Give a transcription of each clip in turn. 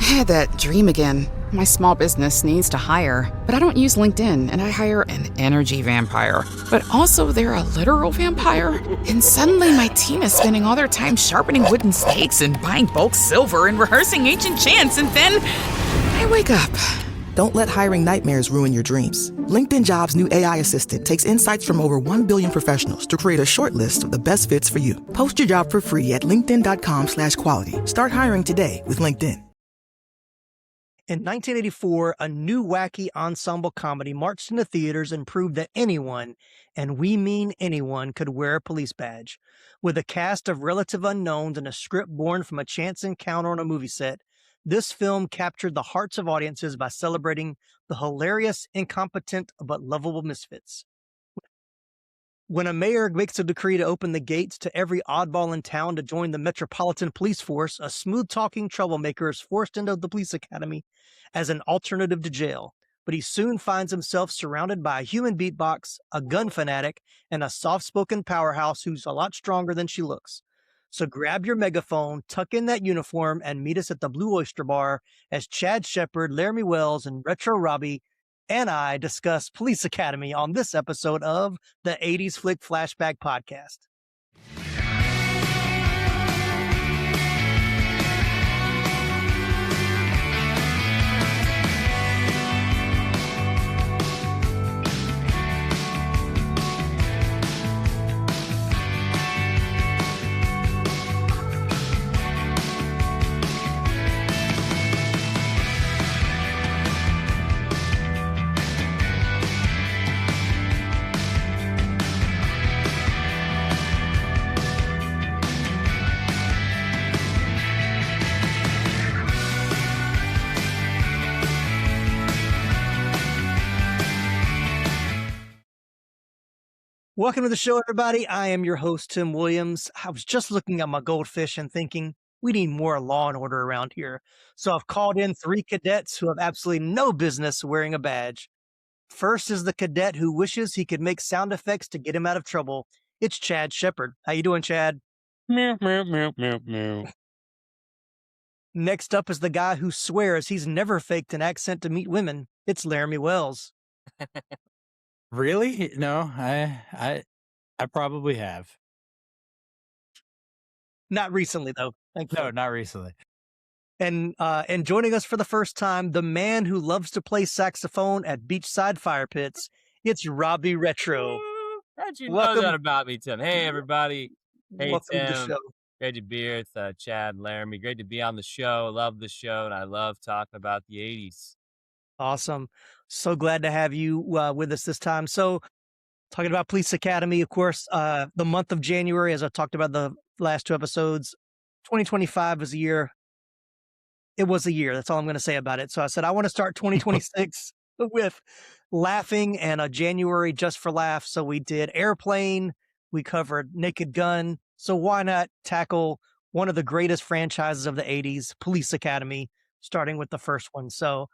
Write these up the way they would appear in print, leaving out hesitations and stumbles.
had that dream again. My small business needs to hire, but I don't use LinkedIn, and I hire an energy vampire. But also, they're a literal vampire. And suddenly, my team is spending all their time sharpening wooden stakes and buying bulk silver and rehearsing ancient chants, and then I wake up. Don't let hiring nightmares ruin your dreams. LinkedIn Jobs' new AI assistant takes insights from over 1 billion professionals to create a short list of the best fits for you. Post your job for free at linkedin.com/quality. Start hiring today with LinkedIn. In 1984, a new wacky ensemble comedy marched into theaters and proved that anyone, and we mean anyone, could wear a police badge. With a cast of relative unknowns and a script born from a chance encounter on a movie set, this film captured the hearts of audiences by celebrating the hilarious, incompetent, but lovable misfits. When a mayor makes a decree to open the gates to every oddball in town to join the Metropolitan Police Force, a smooth-talking troublemaker is forced into the police academy as an alternative to jail. But he soon finds himself surrounded by a human beatbox, a gun fanatic, and a soft-spoken powerhouse who's a lot stronger than she looks. So grab your megaphone, tuck in that uniform, and meet us at the Blue Oyster Bar as Chad Sheppard, Laramy Wells, and Retro Robby and I discuss Police Academy on this episode of the 80s Flick Flashback podcast. Welcome to the show, everybody. I am your host, Tim Williams. I was just looking at my goldfish and thinking, we need more law and order around here. So I've called in 3 cadets who have absolutely no business wearing a badge. First is the cadet who wishes he could make sound effects to get him out of trouble. It's Chad Sheppard. How you doing, Chad? Meow, meow, meow, meow, meow. Next up is the guy who swears he's never faked an accent to meet women. It's Laramy Wells. Really? No, I probably have. Not recently, though. No, not recently. And joining us for the first time, the man who loves to play saxophone at beachside fire pits. It's Robby Retro. How'd you know that about me, Tim? Hey, everybody. Hey, Welcome Tim. to the show. Great to be here. It's Chad, Laramy. Great to be on the show. Love the show, and I love talking about the 80s. Awesome. So glad to have you with us this time. So talking about Police Academy, of course, the month of January, as I talked about the last 2 episodes, 2025 was a year. It was a year. That's all I'm going to say about it. So I said, I want to start 2026 with laughing and a January just for laughs. So we did Airplane. We covered Naked Gun. So why not tackle one of the greatest franchises of the 80s, Police Academy, starting with the first one. So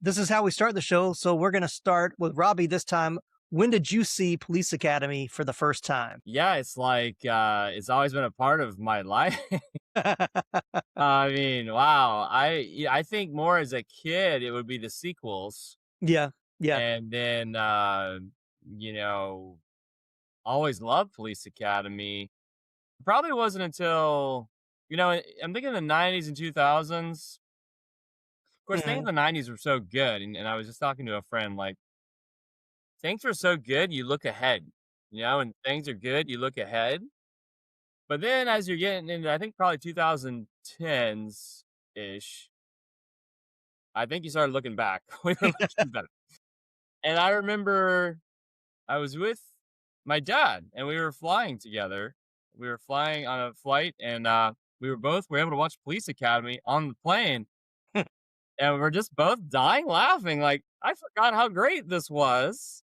this is how we start the show. So we're going to start with Robby this time. When did you see Police Academy for the first time? Yeah, it's like it's always been a part of my life. I mean, wow. I think more as a kid, it would be the sequels. Yeah. And then, always loved Police Academy. Probably wasn't until, I'm thinking the 90s and 2000s. Of course, things in the 90s were so good. And I was just talking to a friend, like, things were so good, you look ahead, and things are good, you look ahead. But then as you're getting into, I think probably 2010s-ish, I think you started looking back. We were looking better. And I remember I was with my dad, and we were flying together. We were flying on a flight, and we were able to watch Police Academy on the plane. And we're just both dying laughing. Like, I forgot how great this was.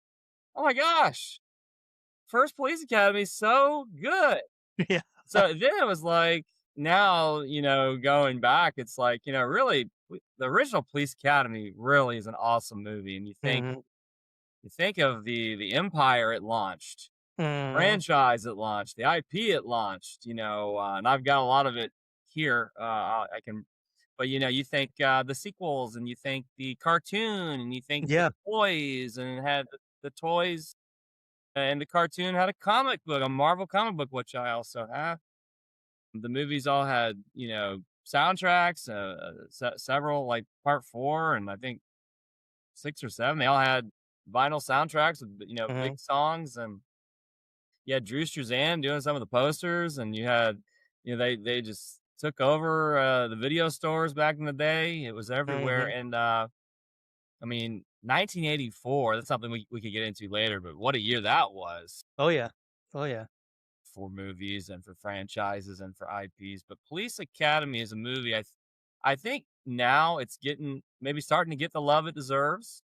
Oh my gosh. First Police Academy is so good. Yeah. So then it was like, now, going back, it's like, really, the original Police Academy really is an awesome movie. And you think of the empire it launched, franchise it launched, the IP it launched, and I've got a lot of it here. I can But you think the sequels, and you think the cartoon, and you think the Yeah. toys, and it had the toys, and the cartoon had a comic book, a Marvel comic book, which I also have. The movies all had soundtracks, several, like part 4, and I think 6 or 7. They all had vinyl soundtracks with Mhm. big songs, and you had Drew Struzan doing some of the posters, and you had they just took over the video stores back in the day. It was everywhere, Mhm. and I mean, 1984. That's something we could get into later, but what a year that was Oh yeah. Oh yeah. for movies and for franchises and for IPs. But Police Academy is a movie I think now it's maybe starting to get the love it deserves.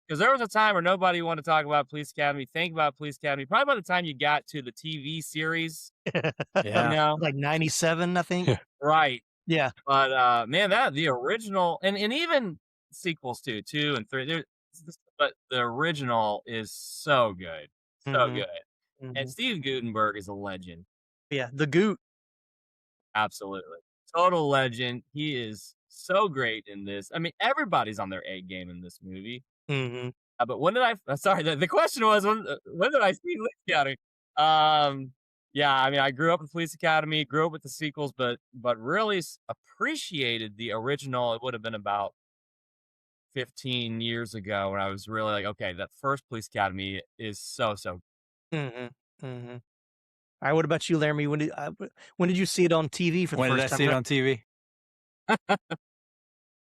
Because there was a time where nobody wanted to talk about Police Academy, think about Police Academy. Probably by the time you got to the TV series, you Yeah. know, Like 97, I think. right? Yeah. But man, that the original, and even sequels too, 2 and 3. But the original is so good, so Mhm. good. And Mhm. Steve Guttenberg is a legend. Yeah. The Goot. Absolutely. Total legend. He is so great in this. I mean, everybody's on their A game in this movie. Mhm. But when did sorry, the question was, when did I see Police Academy? Yeah, I mean, I grew up with Police Academy, grew up with the sequels, but really appreciated the original. It would have been about 15 years ago when I was really like, okay, that first Police Academy is so. Mhm. Mhm. All right. What about you, Laramy? When did you see it on TV for the When did I first time? see it on TV?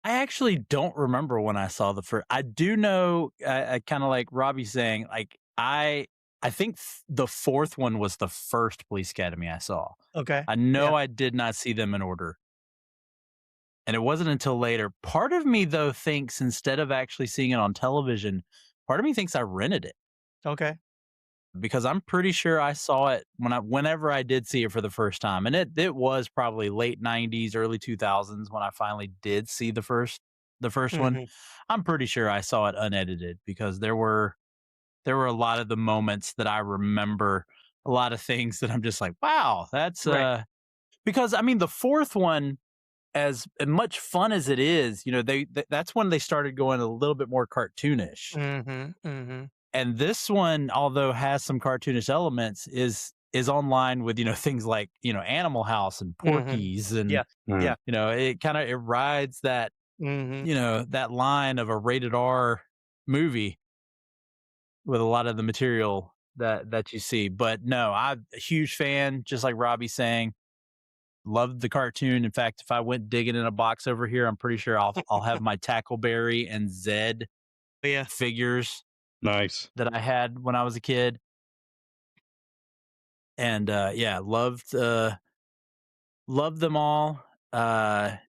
I actually don't remember when I saw the first. I do know, I kind of like Robbie saying, like I think the fourth one was the first Police Academy I saw. Okay. I Yeah. know I did not see them in order, and it wasn't until later. Part of me though thinks instead of actually seeing it on television, part of me thinks I rented it Okay. because I'm pretty sure I saw it whenever I did see it for the first time, and it was probably late '90s, early 2000s when I finally did see the first one. Mhm. I'm pretty sure I saw it unedited because there were a lot of the moments that I remember, a lot of things that I'm just like, wow, that's Right. because I mean the fourth one, as much fun as it is, that's when they started going a little bit more cartoonish. Mhm. Mhm. And this one, although has some cartoonish elements, is online with things like Animal House and Mhm. Porky's, and Yeah. Yeah. it rides that Mhm. that line of a rated R movie with a lot of the material that you see. But no, I'm a huge fan, just like Robbie saying. Loved the cartoon. In fact, if I went digging in a box over here, I'm pretty sure I'll have my Tackleberry and Zed Yeah. figures Nice. that I had when I was a kid. And yeah, loved them all. I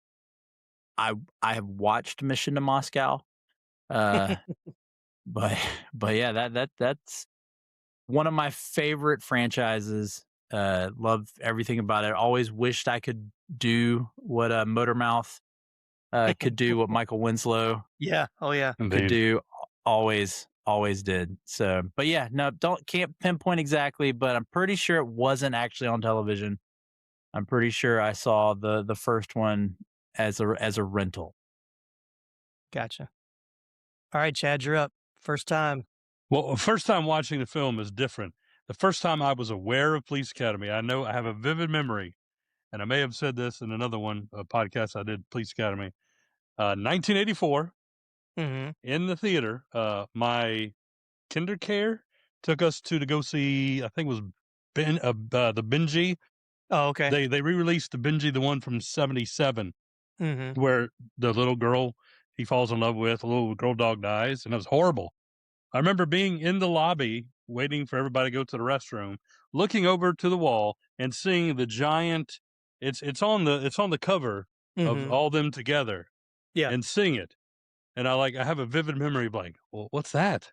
have watched Mission to Moscow. Uh but but yeah, that's one of my favorite franchises. Love everything about it. Always wished I could do what Motormouth could do, what Michael Winslow Yeah. Oh yeah. could Indeed. do. Always did. So, but yeah, no, can't pinpoint exactly, but I'm pretty sure it wasn't actually on television. I'm pretty sure I saw the first one as a rental. Gotcha. All right, Chad, you're up. First time. Well, first time watching the film is different. The first time I was aware of Police Academy, I know I have a vivid memory, and I may have said this in another one, a podcast I did, Police Academy, 1984 Mm-hmm. in the theater. My kindercare took us to go see, I think it was the Benji. Oh, okay. They re-released the Benji, the one from '77, Mm-hmm. where the little girl he falls in love with, the little girl dog dies, and it was horrible. I remember being in the lobby waiting for everybody to go to the restroom, looking over to the wall and seeing the giant. It's on the cover of Mm-hmm. all them together, Yeah. and seeing it, and I have a vivid memory of like, well, what's that?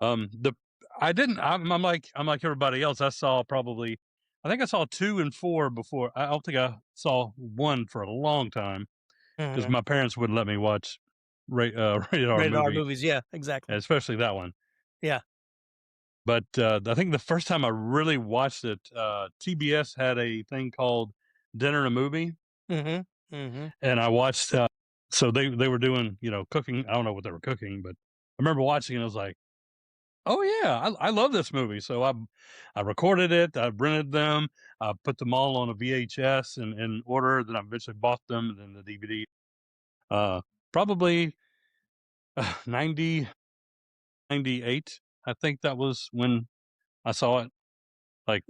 The I didn't. I'm like everybody else. I saw probably. I think I saw 2 and 4 before. I don't think I saw 1 for a long time because Mm-hmm. my parents wouldn't let me watch rated R Rated R movie, movies. Yeah, exactly. especially that one. Yeah. But I think the first time I really watched it, TBS had a thing called Dinner and a Movie, Mm-hmm. and I watched. So they were doing cooking. I don't know what they were cooking, but I remember watching it. I was like, oh yeah, I love this movie. So I recorded it. I rented them. I put them all on a VHS in order. Then I eventually bought them and then the DVD. Probably 90, 98. I think that was when I saw it like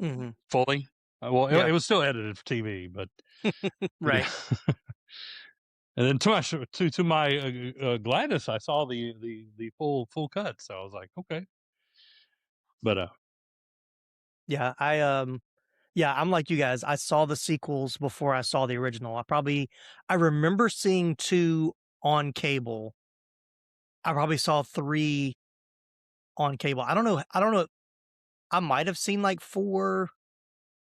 fully. Well, it was still edited for TV, but Right. yeah. And then to my gladness, I saw the full cut. So I was like, okay. But Yeah, I'm like you guys. I saw the sequels before I saw the original. I remember seeing 2 on cable. I probably saw 3 on cable. I don't know. I might have seen like 4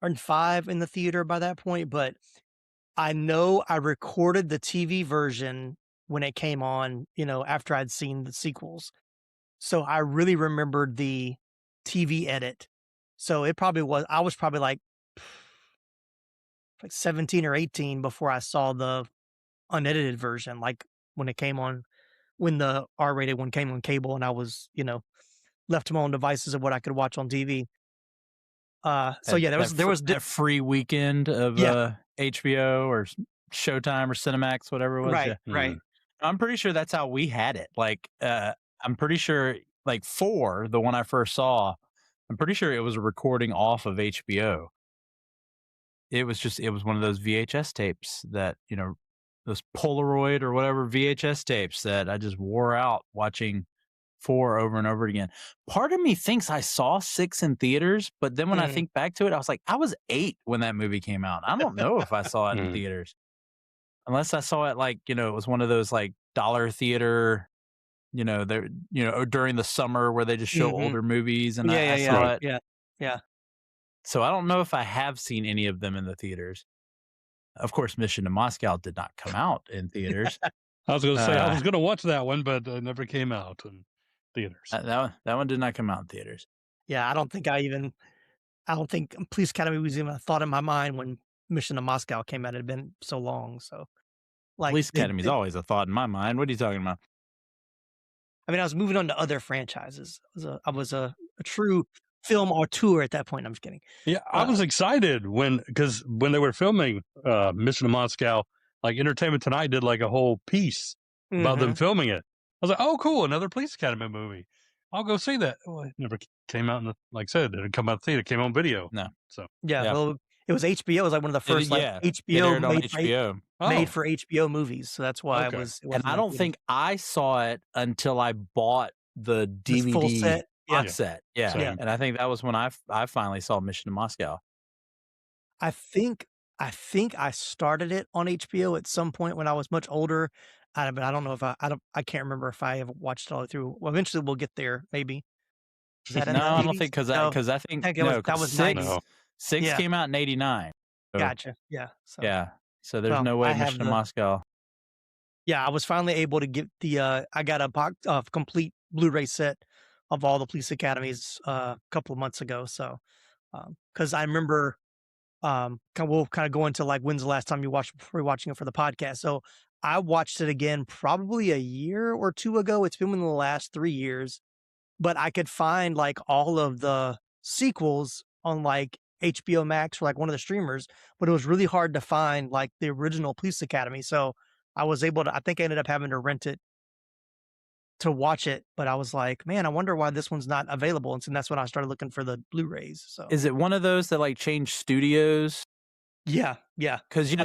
and 5 in the theater by that point, but I know I recorded the TV version when it came on, after I'd seen the sequels. So I really remembered the TV edit. So I was probably like 17 or 18 before I saw the unedited version, like when it came on, when the R-rated one came on cable and I was, left to my own devices of what I could watch on TV. So yeah, there was that free weekend of HBO or Showtime or Cinemax, whatever it was. Right, right. I'm pretty sure that's how we had it. Like, I'm pretty sure, like 4, the one I first saw, I'm pretty sure it was a recording off of HBO. It was one of those VHS tapes that, those Polaroid or whatever VHS tapes that I just wore out watching 4 over and over again. Part of me thinks I saw 6 in theaters, but then when I think back to it, I was like, I was 8 when that movie came out. I don't know if I saw it in theaters. Unless I saw it like, it was one of those like dollar theater, during the summer where they just show older movies and I saw it. Yeah. So I don't know if I have seen any of them in the theaters. Of course, Mission to Moscow did not come out in theaters. I was going to say, I was going to watch that one, but it never came out in theaters. That one did not come out in theaters. Yeah, I don't think Police Academy was even a thought in my mind when Mission to Moscow came out. It had been so long. So, like, Police Academy is always a thought in my mind. What are you talking about? I mean, I was moving on to other franchises. I was a true film auteur at that point. I'm just kidding. Yeah, I was excited because when they were filming Mission to Moscow, like Entertainment Tonight did like a whole piece about them filming it. I was like, oh, cool, another Police Academy movie. I'll go see that. Well, it never came out like I said, it didn't come out of the theater. It came on video. No. So yeah. Well, it was HBO. It was like one of the first HBO made for HBO movies. So that's why and I don't think I saw it until I bought the DVD full set. box set. Yeah. And I think that was when I finally saw Mission to Moscow. I think I started it on HBO at some point when I was much older. But I don't know if I can't remember if I ever watched it all through. Well, eventually we'll get there, maybe. No, I don't think because I think that was 6 came out in 89. So, gotcha. Yeah. So there's no way Mission to Moscow. Yeah, I was finally able to get I got a box of complete Blu-ray set of all the Police Academies a couple of months ago. So, because I remember, we'll kind of go into like when's the last time you watched rewatching it for the podcast. So I watched it again probably a year or 2 ago. It's been within the last 3 years, but I could find like all of the sequels on like HBO Max or like one of the streamers, but it was really hard to find like the original Police Academy. So I was able to, I think I ended up having to rent it to watch it, but I was like, man, I wonder why this one's not available. And so that's when I started looking for the Blu-rays. So is it one of those that like change studios? Yeah. Because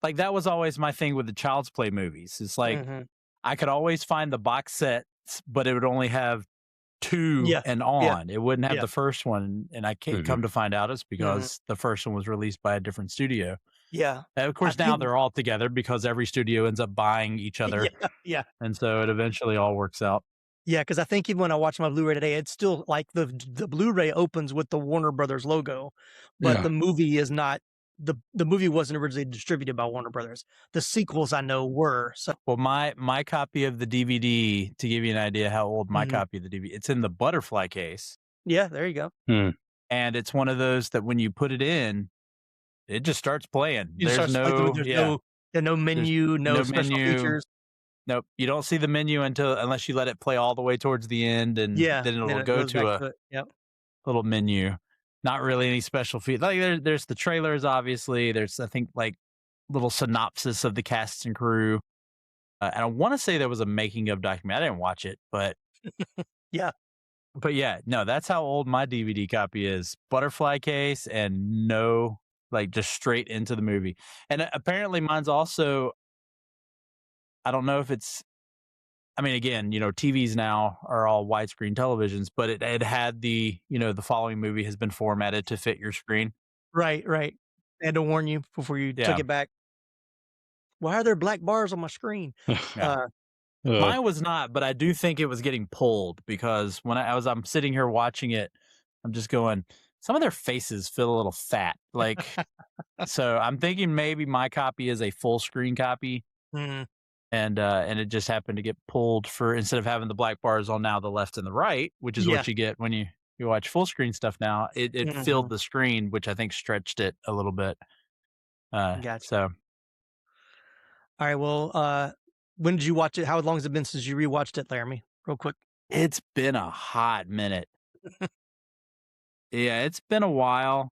like that was always my thing with the Child's Play movies. It's like I could always find the box sets, but it would only have 2 and on. It wouldn't have the first one, and I can't come to find out it's because the first one was released by a different studio. Yeah. And of course, now they're all together because every studio ends up buying each other. Yeah. And so it eventually all works out. Yeah, because I think even when I watched my Blu-ray today, it's still like the Blu-ray opens with the Warner Brothers logo, but the movie is not. The movie wasn't originally distributed by Warner Brothers. The sequels I know were. So. Well, my copy of the DVD, to give you an idea how old my copy of the DVD, it's in the butterfly case. Yeah, there you go. And it's one of those that when you put it in, it just starts playing. You There's start no, no menu, no special features. Nope. You don't see the menu unless you let it play all the way towards the end, and Yeah, then it'll it go goes back to a to it. Yep. little menu. Not really any special features. Like there's the trailers, obviously. There's, I think, like little synopsis of the cast and crew. And I want to say there was a making of documentary. I didn't watch it, but Yeah. But yeah, no, that's how old my DVD copy is. Butterfly case and no, like just straight into the movie. And apparently mine's also, I don't know if it's, I mean, again, TVs now are all widescreen televisions, but it had the, the following movie has been formatted to fit your screen. Right. They had to warn you before you took it back. Why are there black bars on my screen? Yeah. Mine was not, but I do think it was getting pulled because when I'm sitting here watching it, I'm just going, some of their faces feel a little fat. Like, so I'm thinking maybe my copy is a full screen copy. Mm. And it just happened to get pulled for, instead of having the black bars on now the left and the right, which is what you get when you watch full screen stuff now, it filled the screen, which I think stretched it a little bit. Gotcha. So. All right. Well, when did you watch it? How long has it been since you rewatched it, Laramy? Real quick. It's been a hot minute. Yeah, it's been a while.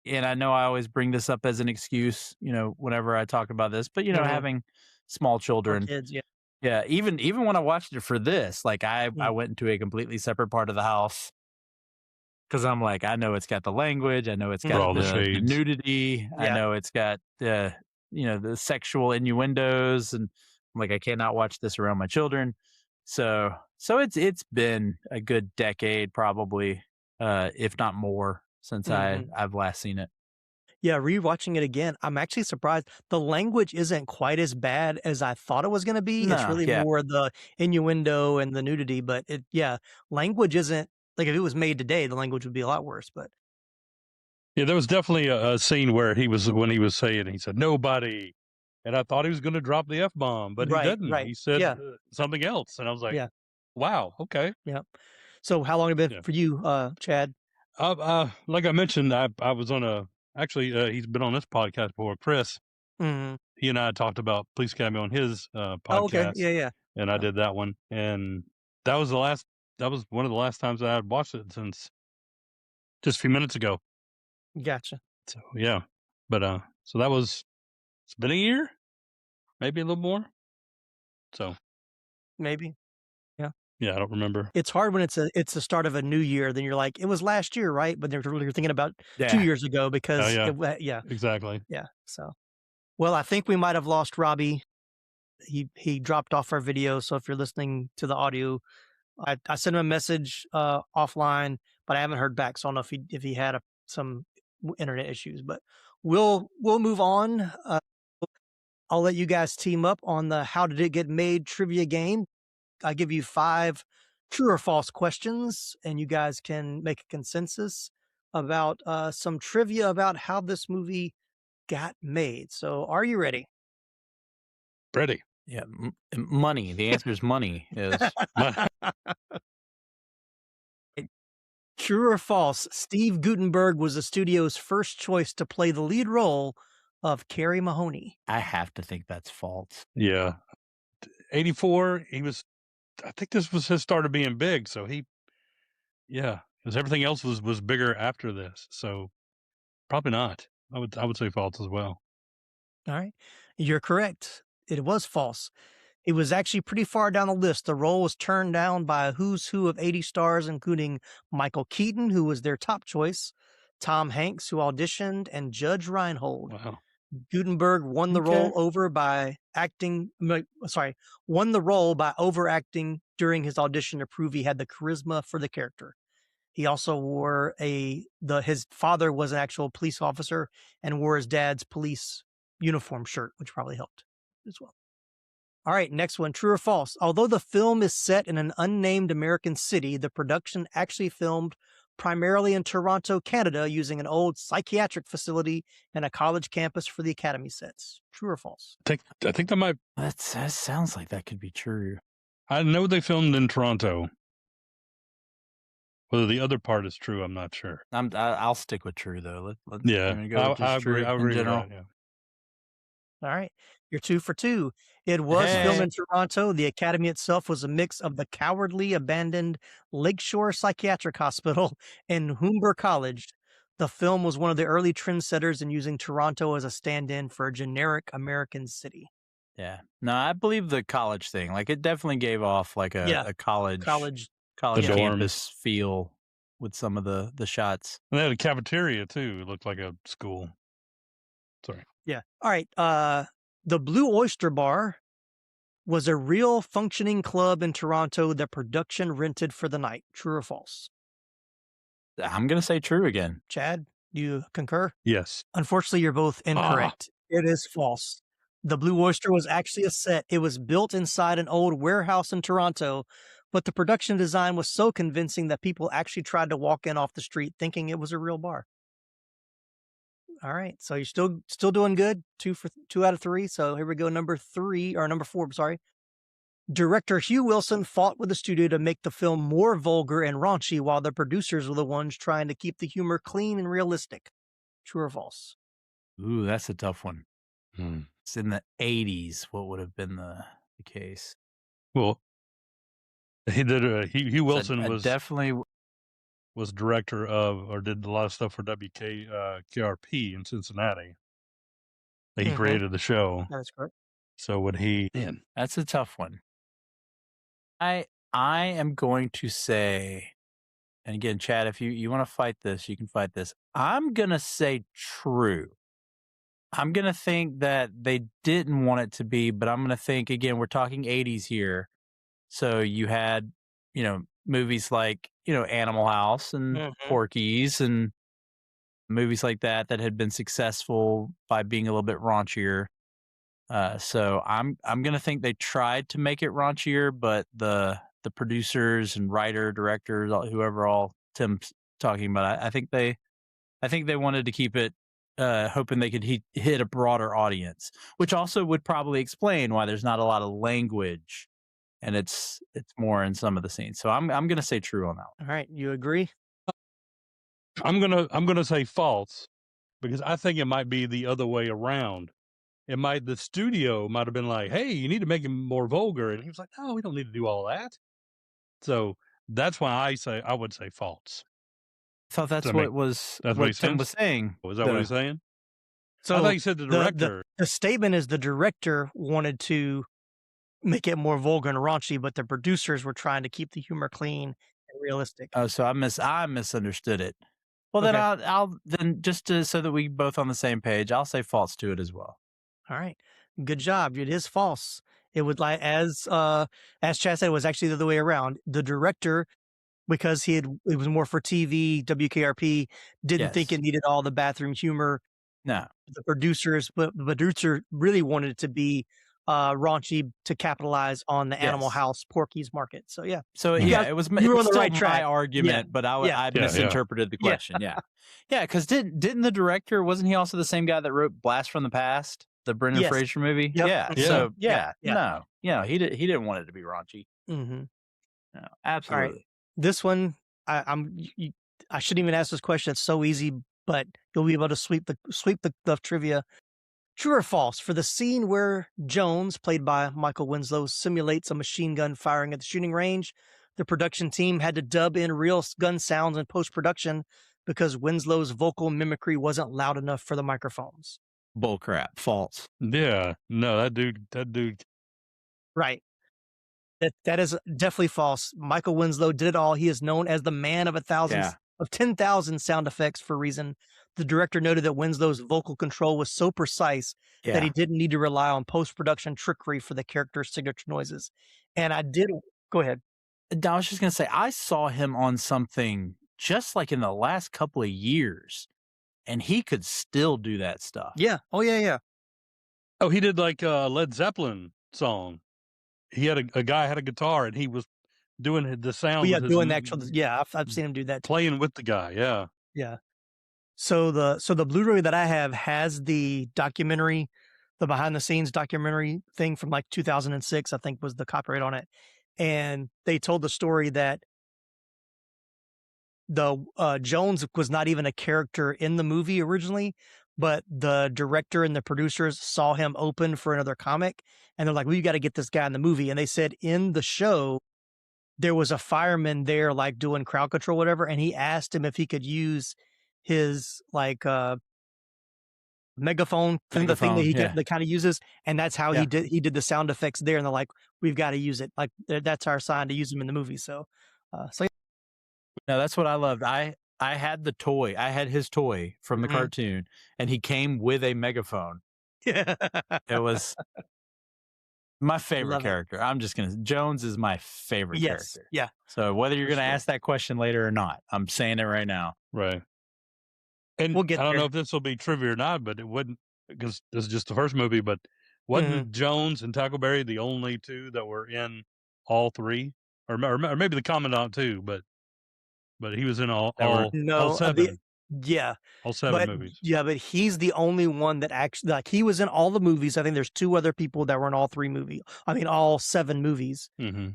And I know I always bring this up as an excuse, whenever I talk about this, but having small children. Kids, yeah. Yeah, even when I watched it for this, like I went into a completely separate part of the house because I'm like, I know it's got the language, I know it's got the nudity, I know it's got the sexual innuendos, and I'm like, I cannot watch this around my children. So it's been a good decade, probably, if not more, since I've last seen it. Yeah, rewatching it again, I'm actually surprised. The language isn't quite as bad as I thought it was going to be. It's really more the innuendo and the nudity, but language isn't, like, if it was made today, the language would be a lot worse. But yeah, there was definitely a scene where when he was saying, he said nobody, and I thought he was going to drop the F-bomb, but he didn't. He said something else, and I was like, wow, okay. Yeah. So how long have it been for you, Chad? Like I mentioned, I was on actually, he's been on this podcast before, Chris. Mm-hmm. He and I talked about Police Academy on his podcast. Oh, okay. Yeah. And I did that one. And that was one of the last times that I had watched it since just a few minutes ago. Gotcha. So, yeah. But, so it's been a year, maybe a little more. So. Maybe. Yeah. Yeah, I don't remember. It's hard when it's the start of a new year. Then you're like, it was last year, right? But you're thinking about 2 years ago because exactly. Yeah. So, well, I think we might have lost Robby. He dropped off our video. So if you're listening to the audio, I sent him a message offline, but I haven't heard back. So I don't know if he had some internet issues. But we'll move on. I'll let you guys team up on the How Did It Get Made trivia game. I give you 5 true or false questions, and you guys can make a consensus about some trivia about how this movie got made. So are you ready? Ready. Yeah. Money. The answer is money. True or false, Steve Guttenberg was the studio's first choice to play the lead role of Carrie Mahoney. I have to think that's false. Yeah. 84, I think this was his start of being big. So because everything else was bigger after this. So probably not. I would say false as well. All right. You're correct. It was false. It was actually pretty far down the list. The role was turned down by a who's who of 80 stars, including Michael Keaton, who was their top choice, Tom Hanks, who auditioned, and Judge Reinhold. Wow. Guttenberg won the role won the role by overacting during his audition to prove he had the charisma for the character. He also wore his father was an actual police officer and wore his dad's police uniform shirt, which probably helped as well. All right, next one, true or false? Although the film is set in an unnamed American city, the production actually filmed primarily in Toronto, Canada, using an old psychiatric facility and a college campus for the Academy sets. True or false? I think that might... That sounds like that could be true. I know they filmed in Toronto. Whether the other part is true, I'm not sure. I'll stick with true though. Yeah, I'm gonna go with just I agree. true I in agree with general. that. Yeah. All right. You're 2 for 2. It was filmed in Toronto. The Academy itself was a mix of the cowardly abandoned Lakeshore Psychiatric Hospital and Humber College. The film was one of the early trendsetters in using Toronto as a stand-in for a generic American city. Yeah. No, I believe the college thing. Like it definitely gave off like a college College. The dorms. campus feel with some of the shots. And they had a cafeteria too. It looked like a school. Sorry. Yeah. All right. The Blue Oyster Bar was a real functioning club in Toronto that production rented for the night. True or false? I'm gonna say true again. Chad, do you concur? Yes. Unfortunately, you're both incorrect. It is false. The Blue Oyster was actually a set. It was built inside an old warehouse in Toronto, but the production design was so convincing that people actually tried to walk in off the street thinking it was a real bar. All right, so you're still doing good. 2 out of 3. So here we go. Number 4. I'm sorry. Director Hugh Wilson fought with the studio to make the film more vulgar and raunchy, while the producers were the ones trying to keep the humor clean and realistic. True or false? Ooh, that's a tough one. Hmm. It's in the 80s. What would have been the case? Well, he did. Hugh Wilson I was definitely was director of, or did a lot of stuff for KRP in Cincinnati. He created the show. That is correct. So would he? Man, that's a tough one. I am going to say, and again, Chad, if you want to fight this, you can fight this. I'm gonna say true. I'm gonna think that they didn't want it to be, but I'm gonna think again, we're talking 80s here. So you had, movies like, Animal House and Porky's and movies like that had been successful by being a little bit raunchier. So I'm gonna think they tried to make it raunchier, but the producers and writer, directors, whoever all Tim's talking about, I think they wanted to keep it, hoping they could hit a broader audience, which also would probably explain why there's not a lot of language, and it's more in some of the scenes. So I'm gonna say true on that one. All right, you agree? I'm gonna say false, because I think it might be the other way around. The studio might have been like, "Hey, you need to make him more vulgar," and he was like, "No, we don't need to do all that." So that's why I would say false. I thought that's what Tim was saying. Was that what he's saying? So I thought he said the director. The statement is the director wanted to make it more vulgar and raunchy, but the producers were trying to keep the humor clean and realistic. Oh, so I misunderstood it. Well, then I'll just so that we both on the same page, I'll say false to it as well. All right, good job. It is false. It would, like, as Chad said, it was actually the other way around. The director, because it was more for TV, WKRP, didn't think it needed all the bathroom humor. No, the producer really wanted it to be raunchy to capitalize on the Animal House Porky's market. So yeah. So it was you were on the right track. My argument, but I misinterpreted the question. Yeah, because didn't the director, wasn't he also the same guy that wrote Blast from the Past, the Brendan Fraser movie? Yep. Yeah. So no, he didn't want it to be raunchy. Mm-hmm. No, absolutely. All right. This one, I shouldn't even ask this question. It's so easy, but you'll be able to sweep the trivia. True or false? For the scene where Jones, played by Michael Winslow, simulates a machine gun firing at the shooting range, the production team had to dub in real gun sounds in post-production because Winslow's vocal mimicry wasn't loud enough for the microphones. Bullcrap. False. Yeah. No, that dude. Right. That is definitely false. Michael Winslow did it all. He is known as the man of 10,000 sound effects for a reason. The director noted that Winslow's vocal control was so precise that he didn't need to rely on post-production trickery for the character's signature noises. And go ahead. I was just going to say, I saw him on something just like in the last couple of years, and he could still do that stuff. Yeah. Oh, yeah. Oh, he did like a Led Zeppelin song. He had a guy had a guitar, and he was doing the sound. Doing the actual. Yeah, I've seen him do that. Playing with the guy. Yeah. Yeah. So the Blu-ray that I have has the documentary, the behind the scenes documentary thing from like 2006, I think was the copyright on it. And they told the story that Jones was not even a character in the movie originally, but the director and the producers saw him open for another comic, and they're like, "We got to get this guy in the movie." And they said in the show there was a fireman there, like doing crowd control, whatever, and he asked him if he could use his megaphone thing, the thing that that kind of uses, and that's how he did the sound effects there. And they're like, "We've got to use it. Like that's our sign to use him in the movie." So, No, that's what I loved. I had the toy. I had his toy from the cartoon, and he came with a megaphone. Yeah, it was my favorite character. I'm just gonna. Jones is my favorite character. Yeah. So whether you're gonna ask that question later or not, I'm saying it right now. Right. And we'll get I don't there. know if this will be trivia or not, but it wouldn't, because this is just the first movie. But wasn't Jones and Tackleberry the only two that were in all three, or maybe the Commandant too? But he was in all seven. All seven movies. Yeah, but he's the only one that actually, like, he was in all the movies. I think there's two other people that were in all all 7 movies.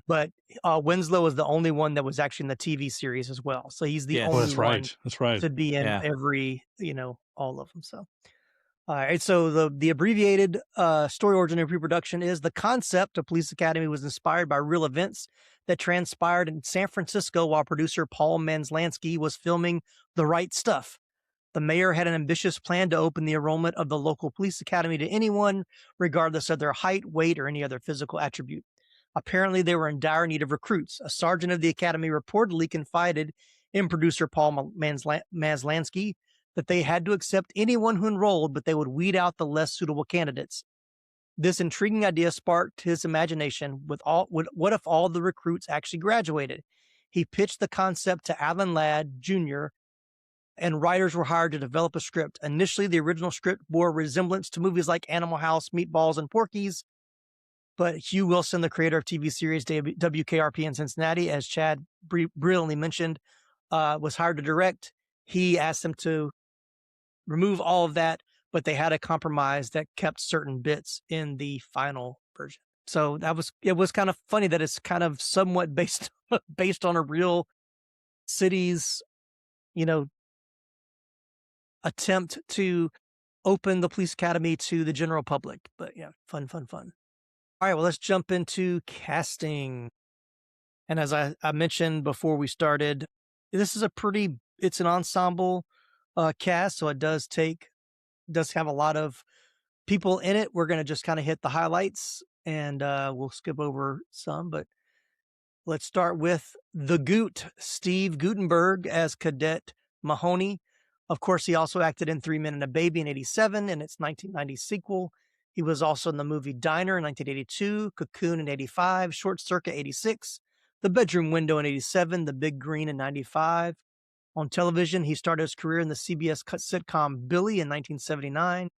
But Winslow is the only one that was actually in the TV series as well. So he's the only one to be in every, all of them. So, all right. So the abbreviated story origin and pre-production is: the concept of Police Academy was inspired by real events that transpired in San Francisco while producer Paul Maslansky was filming The Right Stuff. The mayor had an ambitious plan to open the enrollment of the local police academy to anyone, regardless of their height, weight, or any other physical attribute. Apparently, they were in dire need of recruits. A sergeant of the academy reportedly confided in producer Paul Maslansky that they had to accept anyone who enrolled, but they would weed out the less suitable candidates. This intriguing idea sparked his imagination. What if all the recruits actually graduated? He pitched the concept to Alan Ladd Jr., and writers were hired to develop a script. Initially, the original script bore resemblance to movies like Animal House, Meatballs, and Porky's, but Hugh Wilson, the creator of TV series WKRP in Cincinnati, as Chad brilliantly mentioned, was hired to direct. He asked them to remove all of that, but they had a compromise that kept certain bits in the final version. So it was kind of funny that it's kind of somewhat based on a real city's, attempt to open the police academy to the general public. But yeah, fun. All right, well, let's jump into casting. And as I mentioned before we started, this is it's an ensemble cast, so it does have a lot of people in it. We're going to just kind of hit the highlights, and we'll skip over some, but let's start with the Goot, Steve Guttenberg as Cadet Mahoney. Of course, he also acted in 3 Men and a Baby in 1987 and its 1990 sequel. He was also in the movie Diner in 1982, Cocoon in 1985, Short Circuit 1986, The Bedroom Window in 1987, The Big Green in 1995. On television, he started his career in the CBS sitcom Billy in 1979,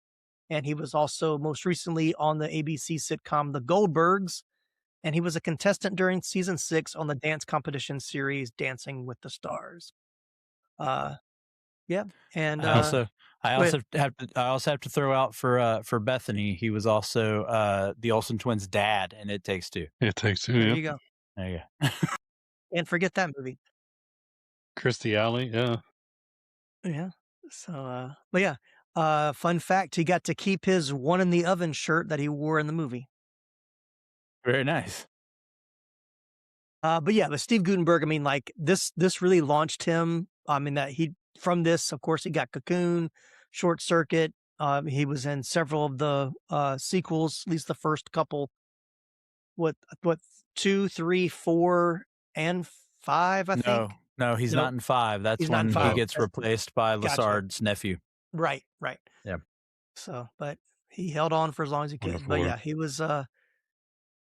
and he was also most recently on the ABC sitcom The Goldbergs, and he was a contestant during season 6 on the dance competition series Dancing with the Stars. Yeah, and I also have to throw out for Bethany. He was also the Olsen twins' dad, and It Takes Two. It Takes Two. There you go. There you go. And forget that movie. Kirstie Alley, yeah. Yeah. So, but yeah. Fun fact: he got to keep his one in the oven shirt that he wore in the movie. Very nice. But Steve Guttenberg, I mean, like this really launched him. I mean, from this, of course, he got Cocoon, Short Circuit. He was in several of the sequels, at least the first couple. What 2, 3, 4, and 5? I think. No, he's not in 5. That's when he gets replaced by Lassard's nephew. Right. Yeah. So, but he held on for as long as he could. Wonderful. But yeah,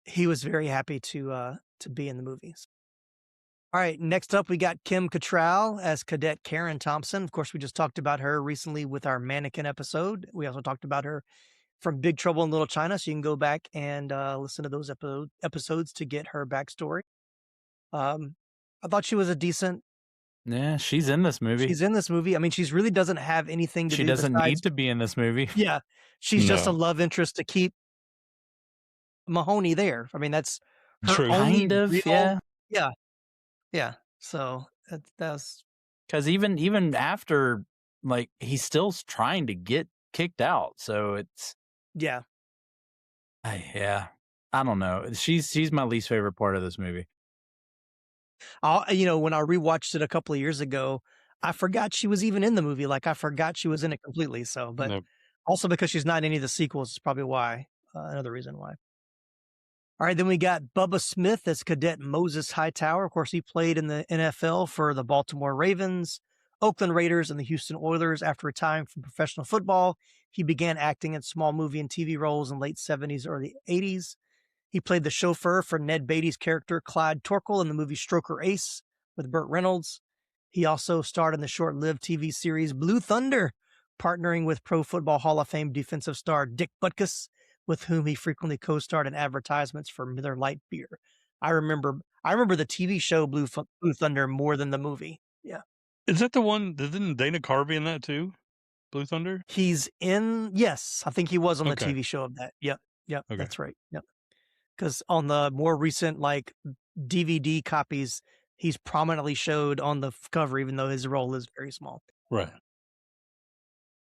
he was very happy to be in the movies. All right, next up, we got Kim Cattrall as Cadet Karen Thompson. Of course, we just talked about her recently with our mannequin episode. We also talked about her from Big Trouble in Little China, so you can go back and listen to those episodes to get her backstory. I thought she was a decent... Yeah, she's in this movie. I mean, she really doesn't have anything to do. She doesn't need to be in this movie. Yeah, she's just a love interest to keep Mahoney there. I mean, that's her true. Only kind of, real, yeah. So that's Because even after, like, he's still trying to get kicked out. So it's Yeah. yeah. I don't know. She's my least favorite part of this movie. When I rewatched it a couple of years ago, I forgot she was even in the movie. Like I forgot she was in it completely. So, but Nope. also because she's not in any of the sequels is probably why. Another reason why. All right, then we got Bubba Smith as Cadet Moses Hightower. Of course, he played in the NFL for the Baltimore Ravens, Oakland Raiders, and the Houston Oilers. After retiring from professional football, he began acting in small movie and TV roles in late 70s, early 80s. He played the chauffeur for Ned Beatty's character Clyde Torkel in the movie Stroker Ace with Burt Reynolds. He also starred in the short-lived TV series Blue Thunder, partnering with Pro Football Hall of Fame defensive star Dick Butkus, with whom he frequently co-starred in advertisements for Miller Lite beer. I remember the TV show Blue Thunder more than the movie. Yeah. Is that the one? Isn't Dana Carvey in that too? Blue Thunder? He's in, yes, I think he was on the Okay. TV show of that. Yep. Okay. That's right. Yep. Because on the more recent like DVD copies, he's prominently showed on the cover, even though his role is very small. Right.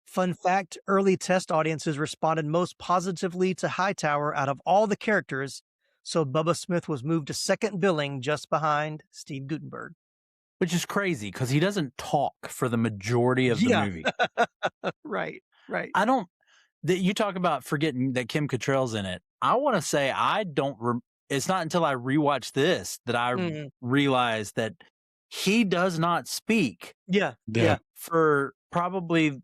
Fun fact, early test audiences responded most positively to Hightower out of all the characters, so Bubba Smith was moved to second billing just behind Steve Guttenberg. Which is crazy because he doesn't talk for the majority of the movie. Right. You talk about forgetting that Kim Cattrall's in it. I want to say it's not until I rewatched this that I realized that he does not speak. Yeah. For probably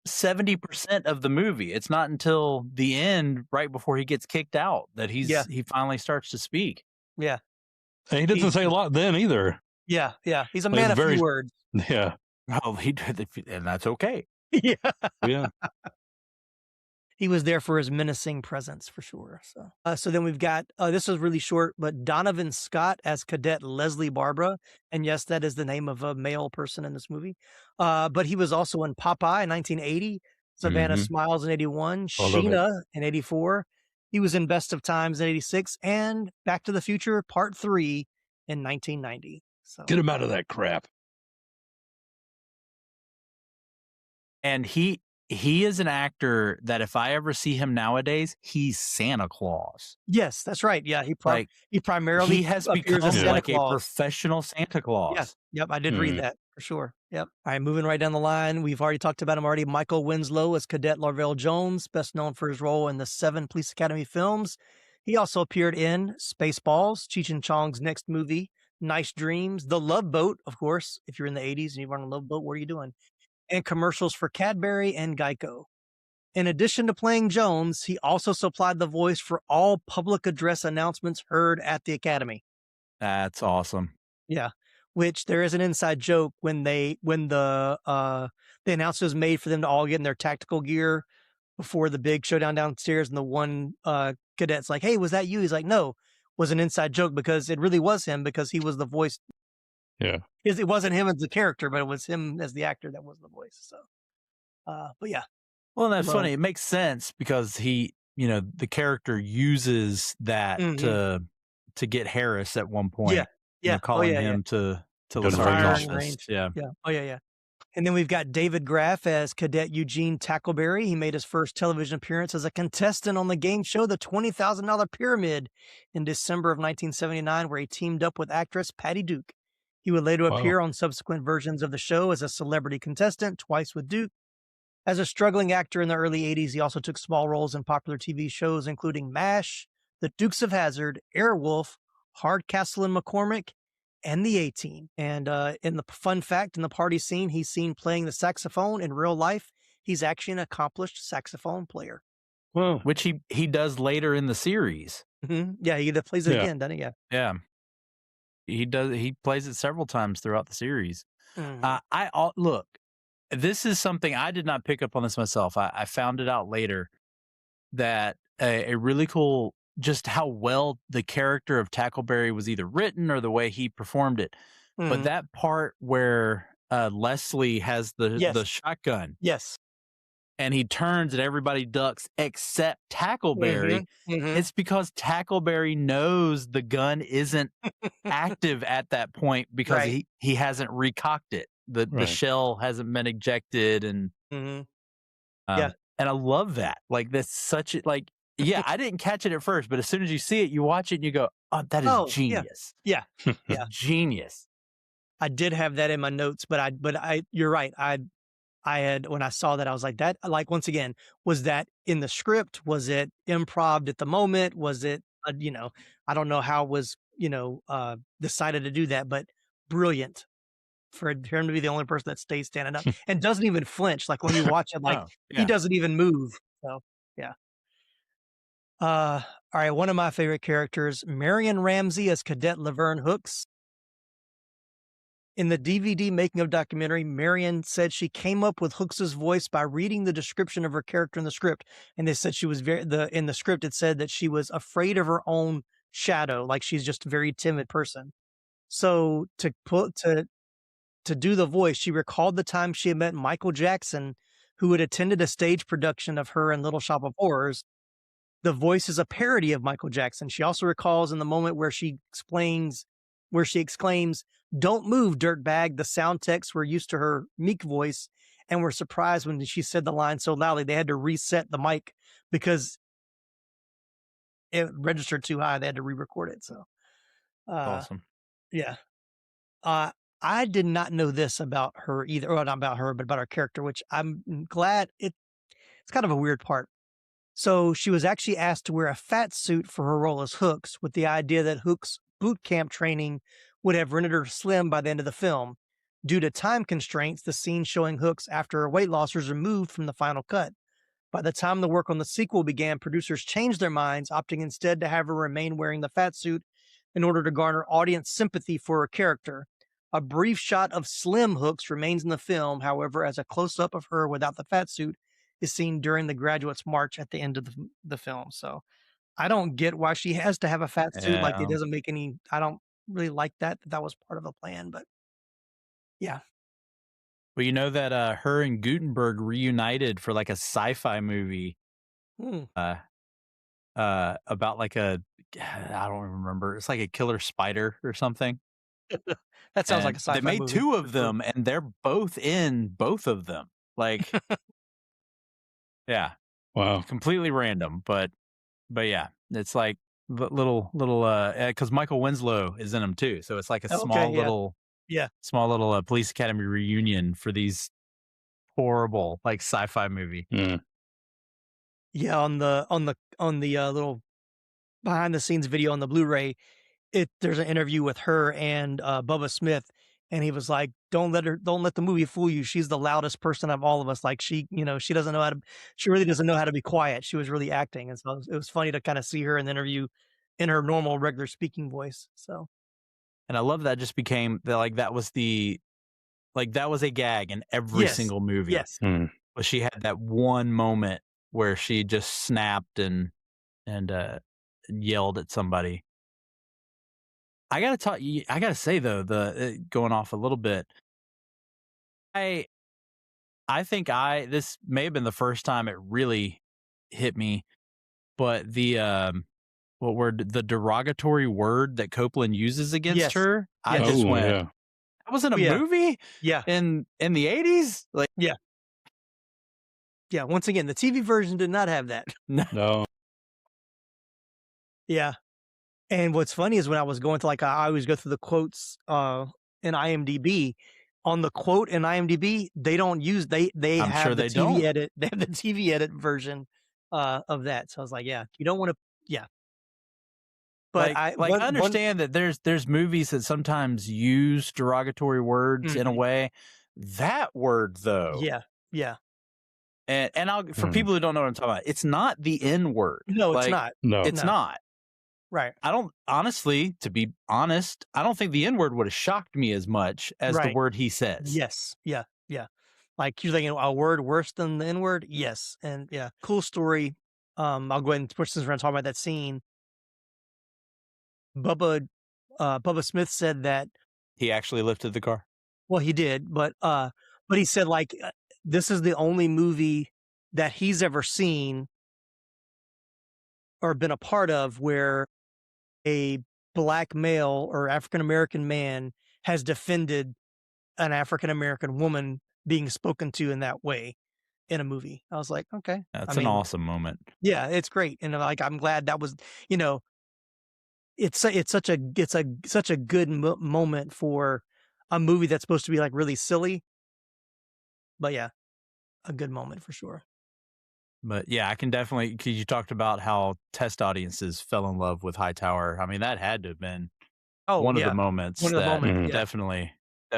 70% of the movie. It's not until the end, right before he gets kicked out, that he finally starts to speak. Yeah. And he doesn't say a lot then either. Yeah. He's a man of few words. Yeah. Oh, he did, and that's okay. Yeah. He was there for his menacing presence for sure. So then we've got, this is really short, but Donovan Scott as Cadet Leslie Barbara. And yes, that is the name of a male person in this movie. But he was also in Popeye in 1980, Savannah Smiles in 81, Sheena in 84. He was in Best of Times in 86 and Back to the Future Part 3 in 1990. So Get him out of that crap. And he is an actor that if I ever see him nowadays, he's Santa Claus. Yes, that's right. Yeah, he primarily has appears become as Santa like Claus. a professional Santa Claus. Yeah, yep, I did read that for sure. Yep. All right, moving right down the line. We've already talked about him already. Michael Winslow as Cadet Larvell Jones, best known for his role in the 7 Police Academy films. He also appeared in Spaceballs, Cheech and Chong's next movie, Nice Dreams, The Love Boat, of course. If you're in the 80s and you run a love boat, what are you doing? And commercials for Cadbury and Geico. In addition to playing Jones, he also supplied the voice for all public address announcements heard at the Academy. That's awesome. Yeah, which there is an inside joke when the announcement was made for them to all get in their tactical gear before the big showdown downstairs, and the one cadet's like, "Hey, was that you?" He's like, "No," was an inside joke because it really was him because he was the voice. Yeah. It wasn't him as the character, but it was him as the actor that was the voice. So, but yeah. Well, that's funny. It makes sense because the character uses that to get Harris at one point. Yeah. Calling him to Go to the range. office. Yeah. Oh, yeah. And then we've got David Graff as Cadet Eugene Tackleberry. He made his first television appearance as a contestant on the game show The $20,000 Pyramid in December of 1979, where he teamed up with actress Patty Duke. He would later appear on subsequent versions of the show as a celebrity contestant, twice with Duke. As a struggling actor in the early 80s, he also took small roles in popular TV shows, including MASH, The Dukes of Hazzard, Airwolf, Hardcastle and McCormick, and The A-Team. And in the fun fact, in the party scene, he's seen playing the saxophone in real life. He's actually an accomplished saxophone player. Well, which he does later in the series. Yeah, he plays it again, doesn't he? Yeah. He does. He plays it several times throughout the series. Look, this is something I did not pick up on this myself. I found it out later that a really cool, just how well the character of Tackleberry was either written or the way he performed it. But that part where Leslie has the shotgun. Yes. And he turns and everybody ducks except Tackleberry. It's because Tackleberry knows the gun isn't active at that point because he hasn't recocked it. the Right. shell hasn't been ejected, and Yeah. and I love that. Like that's such a like. Yeah, I didn't catch it at first, but as soon as you see it, you watch it and you go, "Oh, that is Oh, genius! Yeah. It's genius." I did have that in my notes, but you're right. I had, when I saw that, I was like, that, like, once again, was that in the script? Was it improv at the moment? Was it, I don't know how it was, decided to do that, but brilliant for him to be the only person that stays standing up and doesn't even flinch. Like when you watch it, like Oh, he yeah. doesn't even move. So, yeah. All right. One of my favorite characters, Marion Ramsey as Cadet Laverne Hooks. In the DVD making of documentary, Marion said she came up with Hooks's voice by reading the description of her character in the script. And they said she was in the script, it said that she was afraid of her own shadow. Like she's just a very timid person. So to do the voice, she recalled the time she had met Michael Jackson, who had attended a stage production of her in Little Shop of Horrors. The voice is a parody of Michael Jackson. She also recalls in the moment where she exclaims, "Don't move, dirtbag." The sound techs were used to her meek voice and were surprised when she said the line so loudly they had to reset the mic because it registered too high. They had to re-record it. So, Awesome. yeah. I did not know this about her either. Well, not about her, but about her character, which I'm glad it's kind of a weird part. So she was actually asked to wear a fat suit for her role as Hooks, with the idea that Hooks' boot camp training would have rendered her slim by the end of the film. Due to time constraints, the scene showing Hooks after her weight loss was removed from the final cut. By the time the work on the sequel began, producers changed their minds, opting instead to have her remain wearing the fat suit in order to garner audience sympathy for her character. A brief shot of slim Hooks remains in the film, however, as a close-up of her without the fat suit is seen during the graduates' march at the end of the film. So I don't get why she has to have a fat suit. Like it doesn't make any, I don't really like that was part of the plan, but yeah. Well, you know that her and Guttenberg reunited for like a sci-fi movie about like I don't remember. It's like a killer spider or something. That sounds like And a sci-fi they made movie. 2 of them, and they're both in both of them. Like, yeah, Wow. completely random, but yeah, it's like little because Michael Winslow is in them too, so it's like a small little Police Academy reunion for these horrible like sci-fi movie. Yeah, on the little behind the scenes video on the Blu-ray, there's an interview with her and Bubba Smith, and he was like, don't let the movie fool you. She's the loudest person of all of us. Like she really doesn't know how to be quiet. She was really acting. And so it was funny to kind of see her in the interview in her normal, regular speaking voice. So, And I love that just became that was a gag in every single movie. Yes. But she had that one moment where she just snapped and yelled at somebody. I gotta say though, going off a little bit, I think this may have been the first time it really hit me, but the the derogatory word that Copeland uses against her, I just went, yeah. that was in a movie? Yeah. In the 80s? Like, yeah. Yeah. Once again, the TV version did not have that. No. Yeah. And what's funny is when I was going to I always go through the quotes in IMDb. On the quote in IMDb, they don't use they I'm have sure the they TV don't. edit. They have the TV edit version of that. So I was like, yeah, you don't want to. Yeah. But I understand that there's movies that sometimes use derogatory words in a way. That word though. Yeah. Yeah. And for people who don't know what I'm talking about, it's not the N word. No, it's not. No, it's not. Right. I don't, honestly, to be honest, I don't think the N word would have shocked me as much as the word he says. Yes. Yeah. Yeah. Like you're thinking a word worse than the N word. Yes. And yeah, cool story. I'll go ahead and push this around, talk about that scene. Bubba Smith said that he actually lifted the car. Well, he did, but he said this is the only movie that he's ever seen or been a part of where a black male or African-American man has defended an African American woman being spoken to in that way in a movie. I was like, okay, That's an awesome moment. yeah, it's great, and like I'm glad that was, you know, it's such a good moment for a movie that's supposed to be like really silly, but yeah, a good moment for sure. But yeah, I can definitely, because you talked about how test audiences fell in love with Hightower. I mean, that had to have been one of the moments one of the that moments, yeah. definitely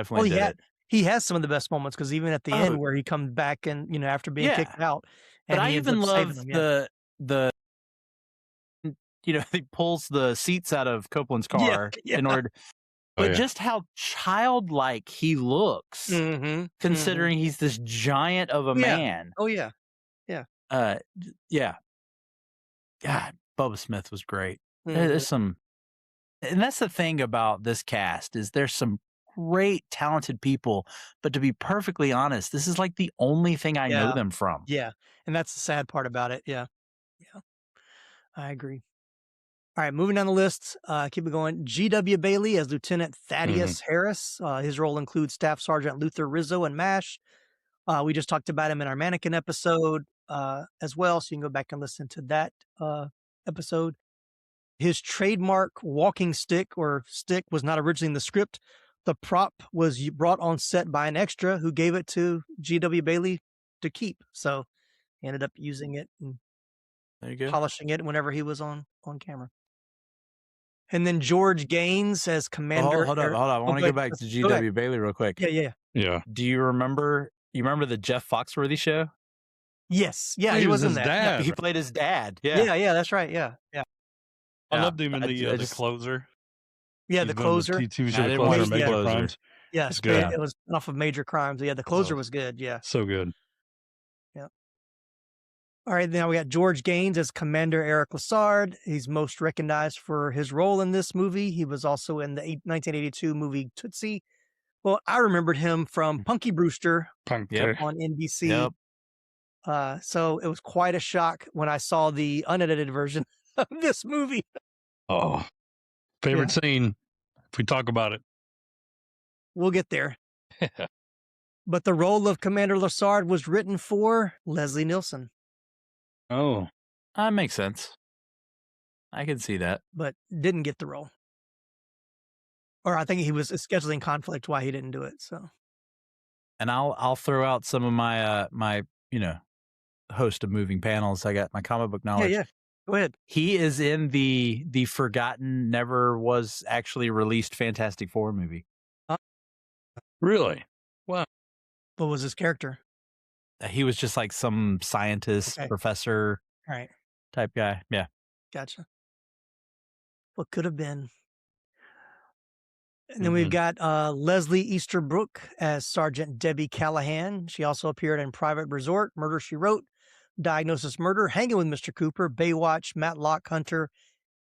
Well, did it. he has some of the best moments because even at the end where he comes back and, you know, after being kicked out, and But I he ends even up saving love them, the you know, he pulls the seats out of Copeland's car in order, but just how childlike he looks, considering he's this giant of a man. Oh yeah, yeah. Yeah. God, Bubba Smith was great. There's some, and that's the thing about this cast is there's some great talented people, but to be perfectly honest, this is like the only thing I know them from. Yeah, and that's the sad part about it. Yeah, I agree. All right, moving down the list, keep it going. G.W. Bailey as Lieutenant Thaddeus Harris. His role includes Staff Sergeant Luther Rizzo in MASH. We just talked about him in our Mannequin episode as well, so you can go back and listen to that episode. His trademark walking stick was not originally in the script. The prop was brought on set by an extra who gave it to G.W. Bailey to keep. So he ended up using it and there you go. Polishing it whenever he was on camera. And then George Gaines as Commander. Hold up. I want to go back to G.W. Bailey real quick. Yeah. Do you remember the Jeff Foxworthy show? Yes. Yeah, he was in that. Dad. Yeah, he played his dad. Yeah, that's right. Yeah. I loved him in the Closer. Yeah, the Closer. TV show The Closer, Major Crimes. Yes, it was off of Major Crimes. Yeah, the Closer was good. Yeah. So good. Yeah. All right, now we got George Gaines as Commander Eric Lassard. He's most recognized for his role in this movie. He was also in the 1982 movie Tootsie. Well, I remembered him from Punky Brewster on NBC. So it was quite a shock when I saw the unedited version of this movie. Oh, favorite scene, if we talk about it. We'll get there. But the role of Commander Lassard was written for Leslie Nielsen. Oh. That makes sense. I can see that. But didn't get the role. Or I think he was scheduling conflict why he didn't do it. So. And I'll throw out some of my my host of moving panels. I got my comic book knowledge. Yeah. Go ahead. He is in the forgotten, never was actually released Fantastic Four movie. Really? Wow. What was his character? He was just like some scientist, professor type guy. Yeah. Gotcha. What could have been. And then we've got Leslie Easterbrook as Sergeant Debbie Callahan. She also appeared in Private Resort, Murder, She Wrote, Diagnosis Murder, Hanging with Mr. Cooper, Baywatch, Matlock Hunter,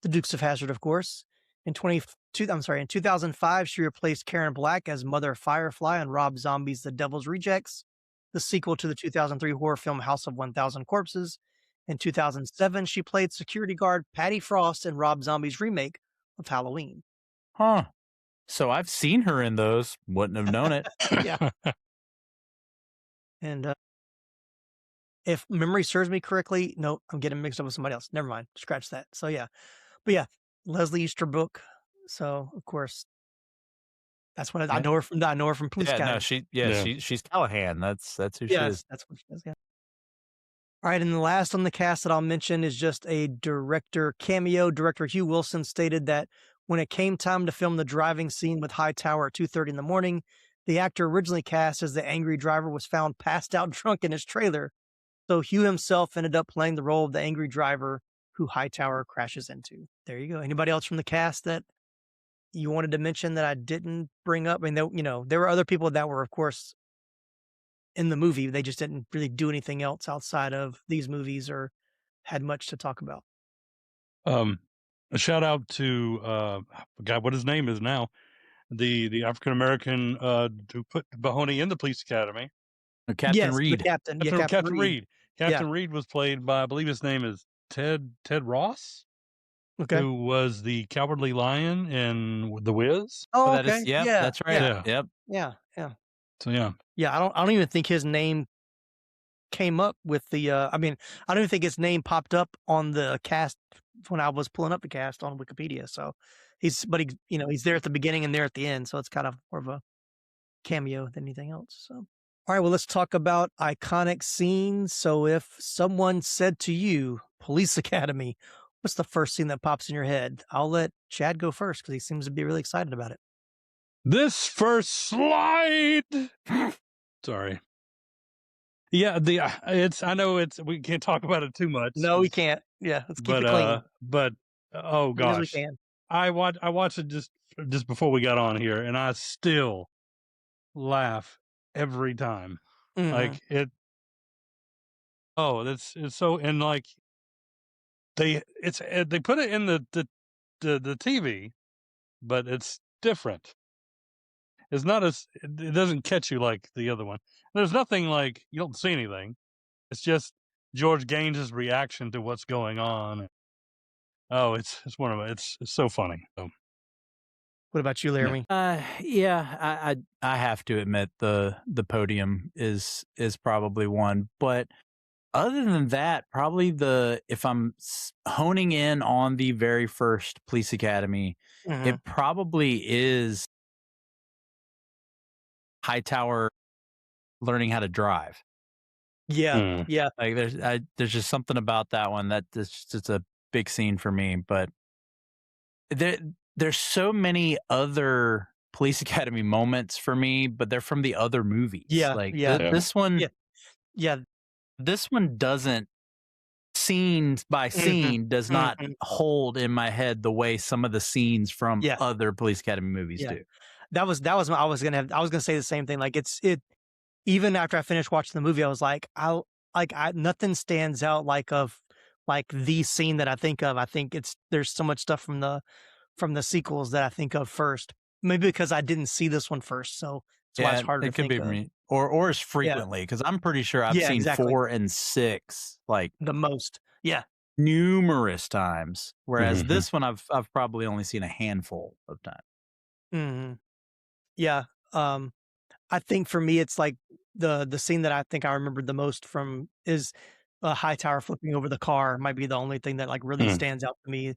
The Dukes of Hazzard, of course. In 2005, she replaced Karen Black as Mother Firefly on Rob Zombie's The Devil's Rejects, the sequel to the 2003 horror film House of 1,000 Corpses. In 2007, she played security guard Patty Frost in Rob Zombie's remake of Halloween. Huh. So I've seen her in those. Wouldn't have known it. Yeah. And if memory serves me correctly, no, I'm getting mixed up with somebody else. Never mind. Scratch that. So yeah. But yeah, Leslie Easterbrook. So of course, that's what I know her from. I know her from Police Academy. No, she's Callahan. That's who she is. That's what she is. Yeah. All right, and the last on the cast that I'll mention is just a director cameo. Director Hugh Wilson stated that when it came time to film the driving scene with Hightower at 2:30 in the morning, the actor originally cast as the angry driver was found passed out drunk in his trailer. So Hugh himself ended up playing the role of the angry driver who Hightower crashes into. There you go. Anybody else from the cast that you wanted to mention that I didn't bring up? I mean, there were other people that were, of course, in the movie. They just didn't really do anything else outside of these movies or had much to talk about. A shout out to I forgot what his name is now, the African American who put Mahoney in the police academy. Captain Reed. Captain Reed. Captain Reed was played by, I believe his name is Ted Ross. Okay. who was the Cowardly Lion in The Wiz. Oh, that okay. is, yep, Yeah. that's right. Yeah. Yep. Yeah. Yeah. So yeah, Yeah. I don't even think his name came up with the. I mean, I don't even think his name popped up on the cast when I was pulling up the cast on Wikipedia. So but he's there at the beginning and there at the end. So it's kind of more of a cameo than anything else. So, all right. Well, let's talk about iconic scenes. So, if someone said to you, "Police Academy," what's the first scene that pops in your head? I'll let Chad go first because he seems to be really excited about it. this first slide. Sorry. Yeah, I know we can't talk about it too much. No, we can't. Yeah, let's keep it clean. But oh Clean as we gosh, can. I watched it just before we got on here, and I still laugh every time. Mhm. Like it. Oh, it's so, and like they put it in the TV, but it's different. It's not it doesn't catch you like the other one. There's nothing like, you don't see anything. It's just George Gaines's reaction to what's going on. Oh, it's it's so funny. So, What about you, Laramy? Yeah, I have to admit the podium is probably one, but other than that, probably if I'm honing in on the very first Police Academy, Mhm. it probably is Hightower learning how to drive. Yeah, yeah. Like there's just something about that one it's a big scene for me. But there's so many other Police Academy moments for me, but they're from the other movies. Yeah, Like yeah. this one, Yeah. this one doesn't, scene by scene, does not hold in my head the way some of the scenes from other Police Academy movies do. That was I was gonna say the same thing. Like even after I finished watching the movie, I was like, nothing stands out like the scene that I think of. I think there's so much stuff from the sequels that I think of first. Maybe because I didn't see this one first, so it's why it's harder to think of. Me, or as frequently, because I'm pretty sure I've seen 4 and 6 like the most. Yeah, numerous times. Whereas this one, I've probably only seen a handful of times. Mm-hmm. Yeah. I think for me, it's like the scene that I think I remember the most from is a Hightower flipping over the car. Might be the only thing that like really stands out to me.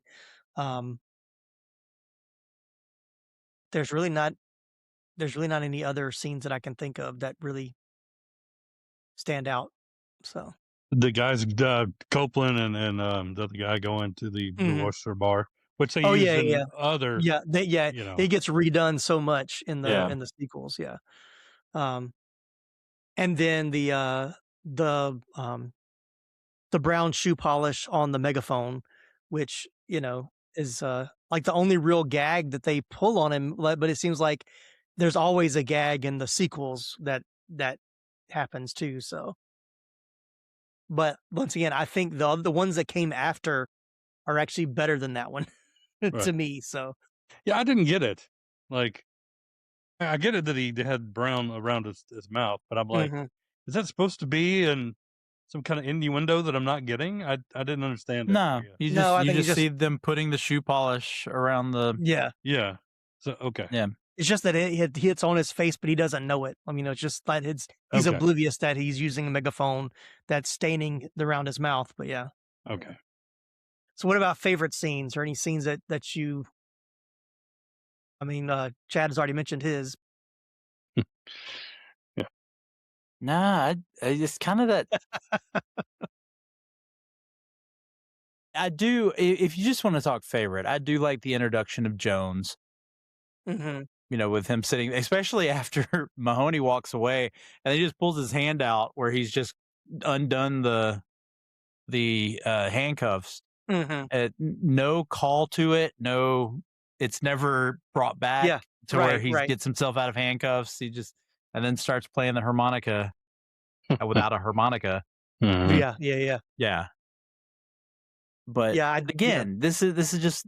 There's really not any other scenes that I can think of that really stand out. So the guys, Copeland and the other guy going to the Worcester bar, which they use in other. Yeah, it gets redone so much in the sequels. Yeah. And then the brown shoe polish on the megaphone, which, is like the only real gag that they pull on him. But it seems like there's always a gag in the sequels that happens too. So, but once again, I think the ones that came after are actually better than that one to me. So, yeah, I didn't get it. Like, I get it that he had brown around his mouth, but I'm like, is that supposed to be in some kind of innuendo that I'm not getting? I didn't understand it. No, you just see them putting the shoe polish around the. Yeah. So, okay. Yeah. It's just that it hits on his face, but he doesn't know it. I mean, it's just that he's oblivious that he's using a megaphone that's staining around his mouth. But yeah. Okay. So what about favorite scenes or any scenes that you, I mean, Chad has already mentioned his. Yeah. Nah, it's kind of that. I do, if you just want to talk favorite, I do like the introduction of Jones. With him sitting, especially after Mahoney walks away, and he just pulls his hand out where he's just undone the handcuffs. No call to it. No, it's never brought back to where he gets himself out of handcuffs. He just and then starts playing the harmonica without a harmonica. Yeah. But again, this is just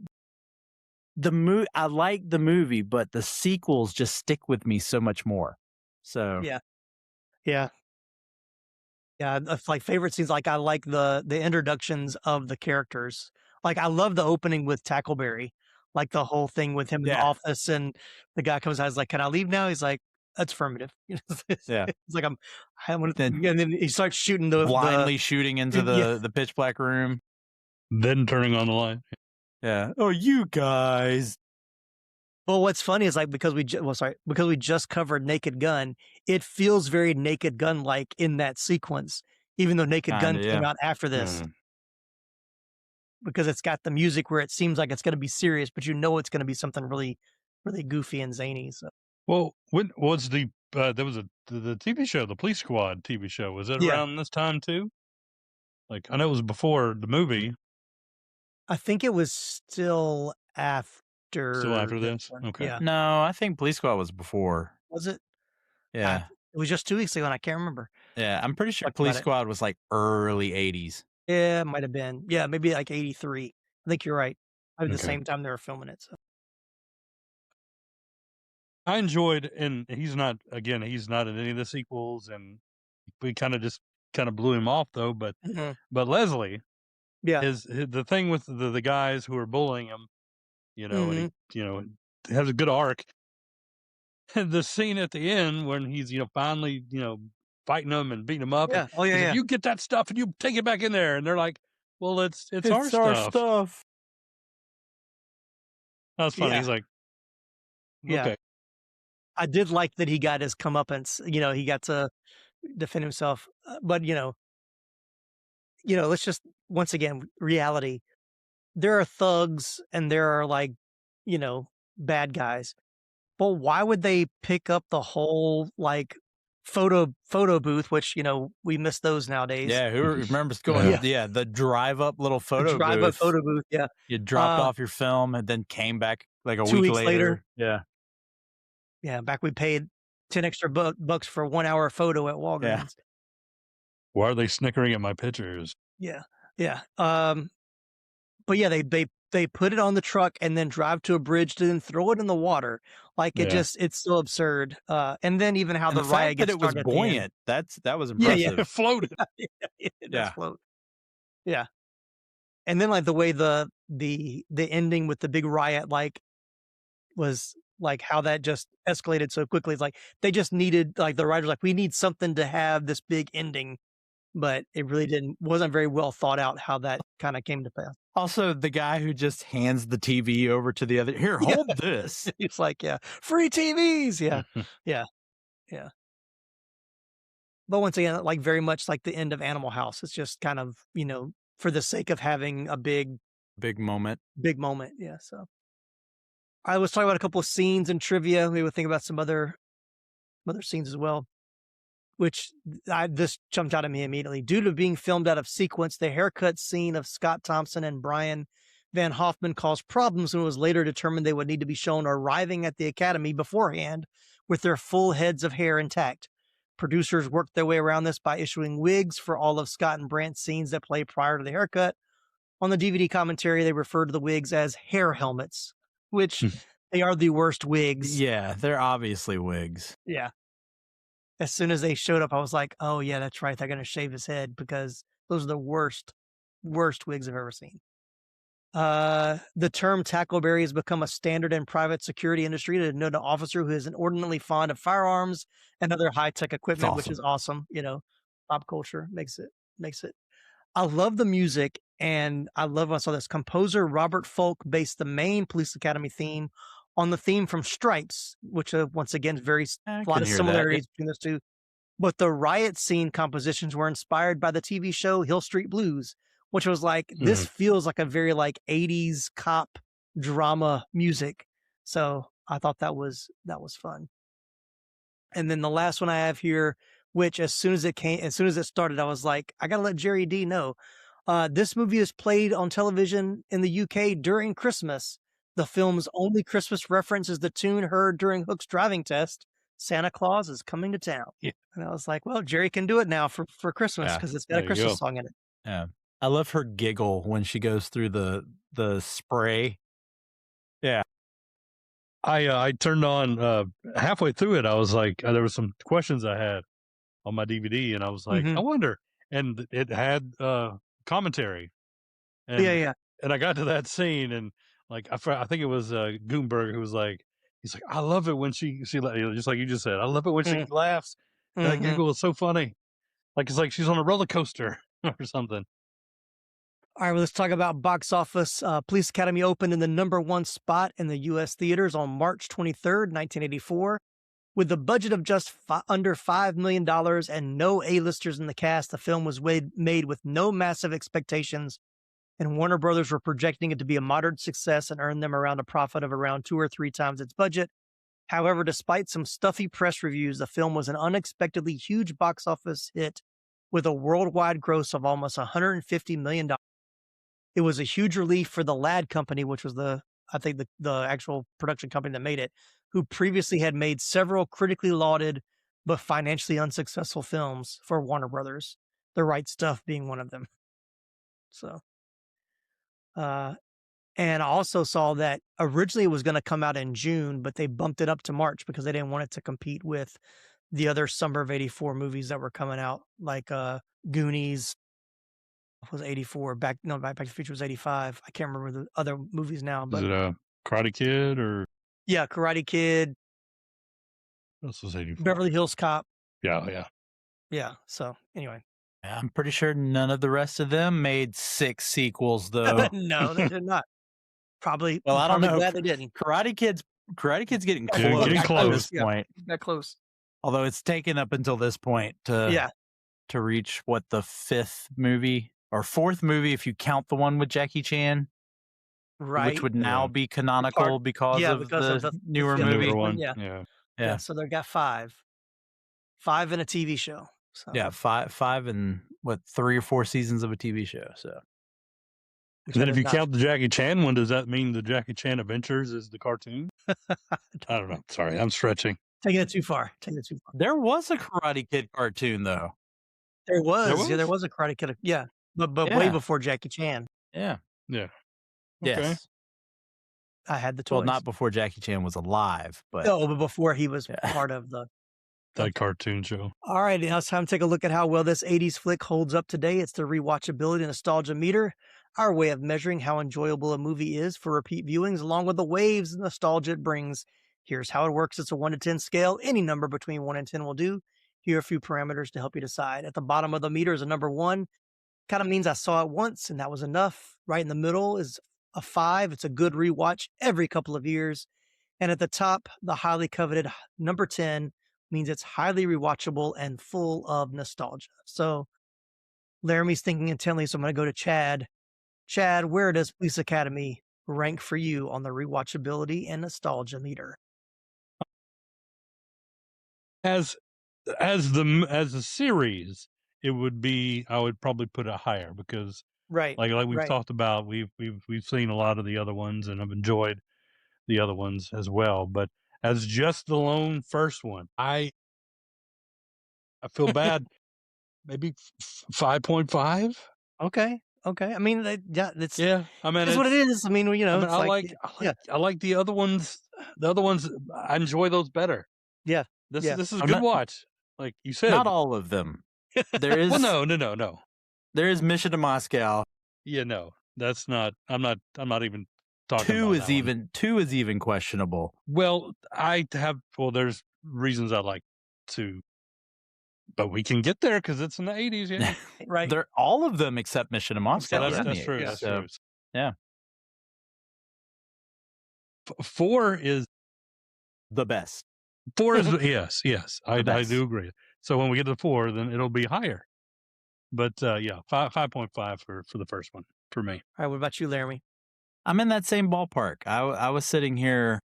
the I like the movie, but the sequels just stick with me so much more. So yeah. Like favorite scenes. Like I like the introductions of the characters Like, I love the opening with Tackleberry, like the whole thing with him in the Yeah. office, and the guy comes out, he's like, "Can I leave now?" He's like, "That's affirmative." You know, Yeah. it's like I want, Then- and then he starts shooting the Blindly shooting into Yeah. the pitch black room. Then turning on the light. Yeah. Oh, you guys. Well, what's funny is like because we just covered Naked Gun, it feels very Naked Gun like in that sequence, even though Naked Gun Kinda, came yeah. out after this. Mm. Because it's got the music where it seems like it's going to be serious, but you know it's going to be something really, really goofy and zany. So Well, when was there was the TV show, the Police Squad TV show? Was it Yeah. around this time too? Like, I know it was before the movie. I think it was still after. Still after this? one. Okay. Yeah. No, I think Police Squad was before. Was it? Yeah. It was just 2 weeks ago, and I can't remember. Yeah. I'm pretty sure Talked Police about it. Squad was like early 80s. Yeah, it might have been. Yeah, maybe like 83. I think you're right. Probably the Okay. same time they were filming it. So. I enjoyed, and he's not in any of the sequels, and we kind of blew him off though. But Leslie, Yeah. the thing with the guys who are bullying him, you know, and Mm-hmm. he, you know, has a good arc. And the scene at the end when he's, you know, finally, you know, fighting them and beating them up. Yeah. Oh, yeah, he's like, yeah. you get that stuff and you take it back in there, and they're like, well, it's our stuff. That was funny. Yeah. He's like, Yeah. okay. I did like that he got his comeuppance. You know, he got to defend himself. But you know, let's just once again reality. There are thugs and there are like, you know, bad guys. But why would they pick up the whole like photo booth, which you know we miss those nowadays? Yeah. Who remembers going? Yeah. The drive up little photo booth. Photo booth. Yeah. You dropped off your film and then came back like a 2 week weeks later. Yeah. Yeah. Back we paid 10 extra bucks for 1 hour photo at Walgreens. Yeah. Why are they snickering at my pictures? Yeah. Yeah. But yeah, they put it on the truck and then drive to a bridge to then throw it in the water. Like it's so absurd. And then even how And the the riot fact that gets it was started at the end. buoyant. That was Yeah, impressive. It floated. It does Yeah. float. Yeah. And then like the way the ending with the big riot like was like how that just escalated so quickly. It's like they just needed like the writers like we need something to have this big ending, but it really wasn't very well thought out how that kind of came to pass. Also, the guy who just hands the TV over to the other, here, hold this. It's like, yeah, free TVs. Yeah. Yeah. But once again, like very much like the end of Animal House. It's just kind of, you know, for the sake of having a big moment. Yeah. So I was talking about a couple of scenes and trivia. We would think about some other scenes as well, which this jumped out at me immediately. Due to being filmed out of sequence, the haircut scene of Scott Thompson and Brian Van Hoffman caused problems when it was later determined they would need to be shown arriving at the academy beforehand with their full heads of hair intact. Producers worked their way around this by issuing wigs for all of Scott and Brant's scenes that play prior to the haircut. On the DVD commentary, they refer to the wigs as hair helmets, which they are the worst wigs. Yeah, they're obviously wigs. Yeah. As soon as they showed up, I was like, oh, yeah, that's right. They're going to shave his head because those are the worst wigs I've ever seen. The term tackleberry has become a standard in private security industry to denote an officer who is inordinately fond of firearms and other high-tech equipment, which is awesome. You know, pop culture makes it. I love the music, and I love when I saw this. Composer Robert Folk based the main Police Academy theme on the theme from Stripes, which once again is a lot of similarities between those two. But the riot scene compositions were inspired by the TV show Hill Street Blues, which was like, this feels like a very like 80s cop drama music. So I thought that was fun. And then the last one I have here, which as soon as it started, I was like, I got to let Jerry D know. This movie is played on television in the UK during Christmas. The film's only Christmas reference is the tune heard during Hook's driving test. Santa Claus is coming to town. Yeah. And I was like, well, Jerry can do it now for Christmas because it's got a Christmas song in it. Yeah. I love her giggle when she goes through the spray. Yeah. I turned on halfway through it. I was like, there were some questions I had on my DVD, and I was like, I wonder. And it had commentary. And, And I got to that scene, and like I think it was Guttenberg who was like, he's like, I love it when she just like you just said, I love it when she laughs. That giggle is so funny. Like it's like she's on a roller coaster or something. All right, well, let's talk about box office. Police Academy opened in the #1 spot in the U.S. theaters on March 23rd, 1984. With a budget of just under $5 million and no A-listers in the cast, the film was made with no massive expectations, and Warner Brothers were projecting it to be a moderate success and earn them around a profit of around 2 or 3 times its budget. However, despite some stuffy press reviews, the film was an unexpectedly huge box office hit with a worldwide gross of almost $150 million. It was a huge relief for the Ladd Company, which was the actual production company that made it, who previously had made several critically lauded but financially unsuccessful films for Warner Brothers, The Right Stuff being one of them. So, and I also saw that originally it was going to come out in June, but they bumped it up to March because they didn't want it to compete with the other summer of '84 movies that were coming out, like Goonies was '84. Back to the Future was '85. I can't remember the other movies now. But is it Karate Kid or? Yeah, Karate Kid. This was '84. Beverly Hills Cop. Yeah. So anyway, I'm pretty sure none of the rest of them made 6 sequels, though. No, they did not. Probably. Well, I don't know. Glad they didn't. Karate Kid's getting close. Getting close. At this point. That close. Although it's taken up until this point to reach what, the 5th movie or 4th movie if you count the one with Jackie Chan, right? Which would now be canonical because of the newer movie. One. Yeah. So they got 5 in a TV show. So. Yeah, five and 3 or 4 seasons of a TV show. So. And then if you count the Jackie Chan one, does that mean the Jackie Chan Adventures is the cartoon? I don't know. Sorry, I'm stretching. Taking it too far. There was a Karate Kid cartoon, though. There was. Yeah, there was a Karate Kid. Yeah, but way before Jackie Chan. Yeah. Okay. Yes. I had the toys. Well, not before Jackie Chan was alive, but but before he was part of that cartoon show. All right, now it's time to take a look at how well this 80s flick holds up today. It's the rewatchability nostalgia meter, our way of measuring how enjoyable a movie is for repeat viewings, along with the waves of nostalgia it brings. Here's how it works. It's a 1 to 10 scale. Any number between 1 and 10 will do. Here are a few parameters to help you decide. At the bottom of the meter is a number 1. Kind of means I saw it once and that was enough. Right in the middle is a 5. It's a good rewatch every couple of years. And at the top, the highly coveted number 10 means it's highly rewatchable and full of nostalgia. So Laramy's thinking intently, so I'm going to go to Chad. Chad, where does Police Academy rank for you on the rewatchability and nostalgia meter? As the series, it would be, I would probably put it higher because like we've talked about, we've seen a lot of the other ones and I've enjoyed the other ones as well. But as just the lone first one, I feel bad. Maybe 5.5. Okay. I mean, that's I mean, it's what it is. I mean, I like the other ones. The other ones, I enjoy those better. Yeah. This is a good watch. Like you said, not all of them. There is well, no. There is Mission to Moscow. Yeah, no, that's not. I'm not even talking. 2 about is 2 is even questionable. Well, there's reasons I like 2. But we can get there because it's in the 80s, yeah. Right. They're all of them except Mission to Moscow. That's true. That's true. Yeah. 4 is the best. 4 is yes. I do agree. So when we get to 4, then it'll be higher. But 5.5 for the first one for me. All right. What about you, Laramy? I'm in that same ballpark. I was sitting here,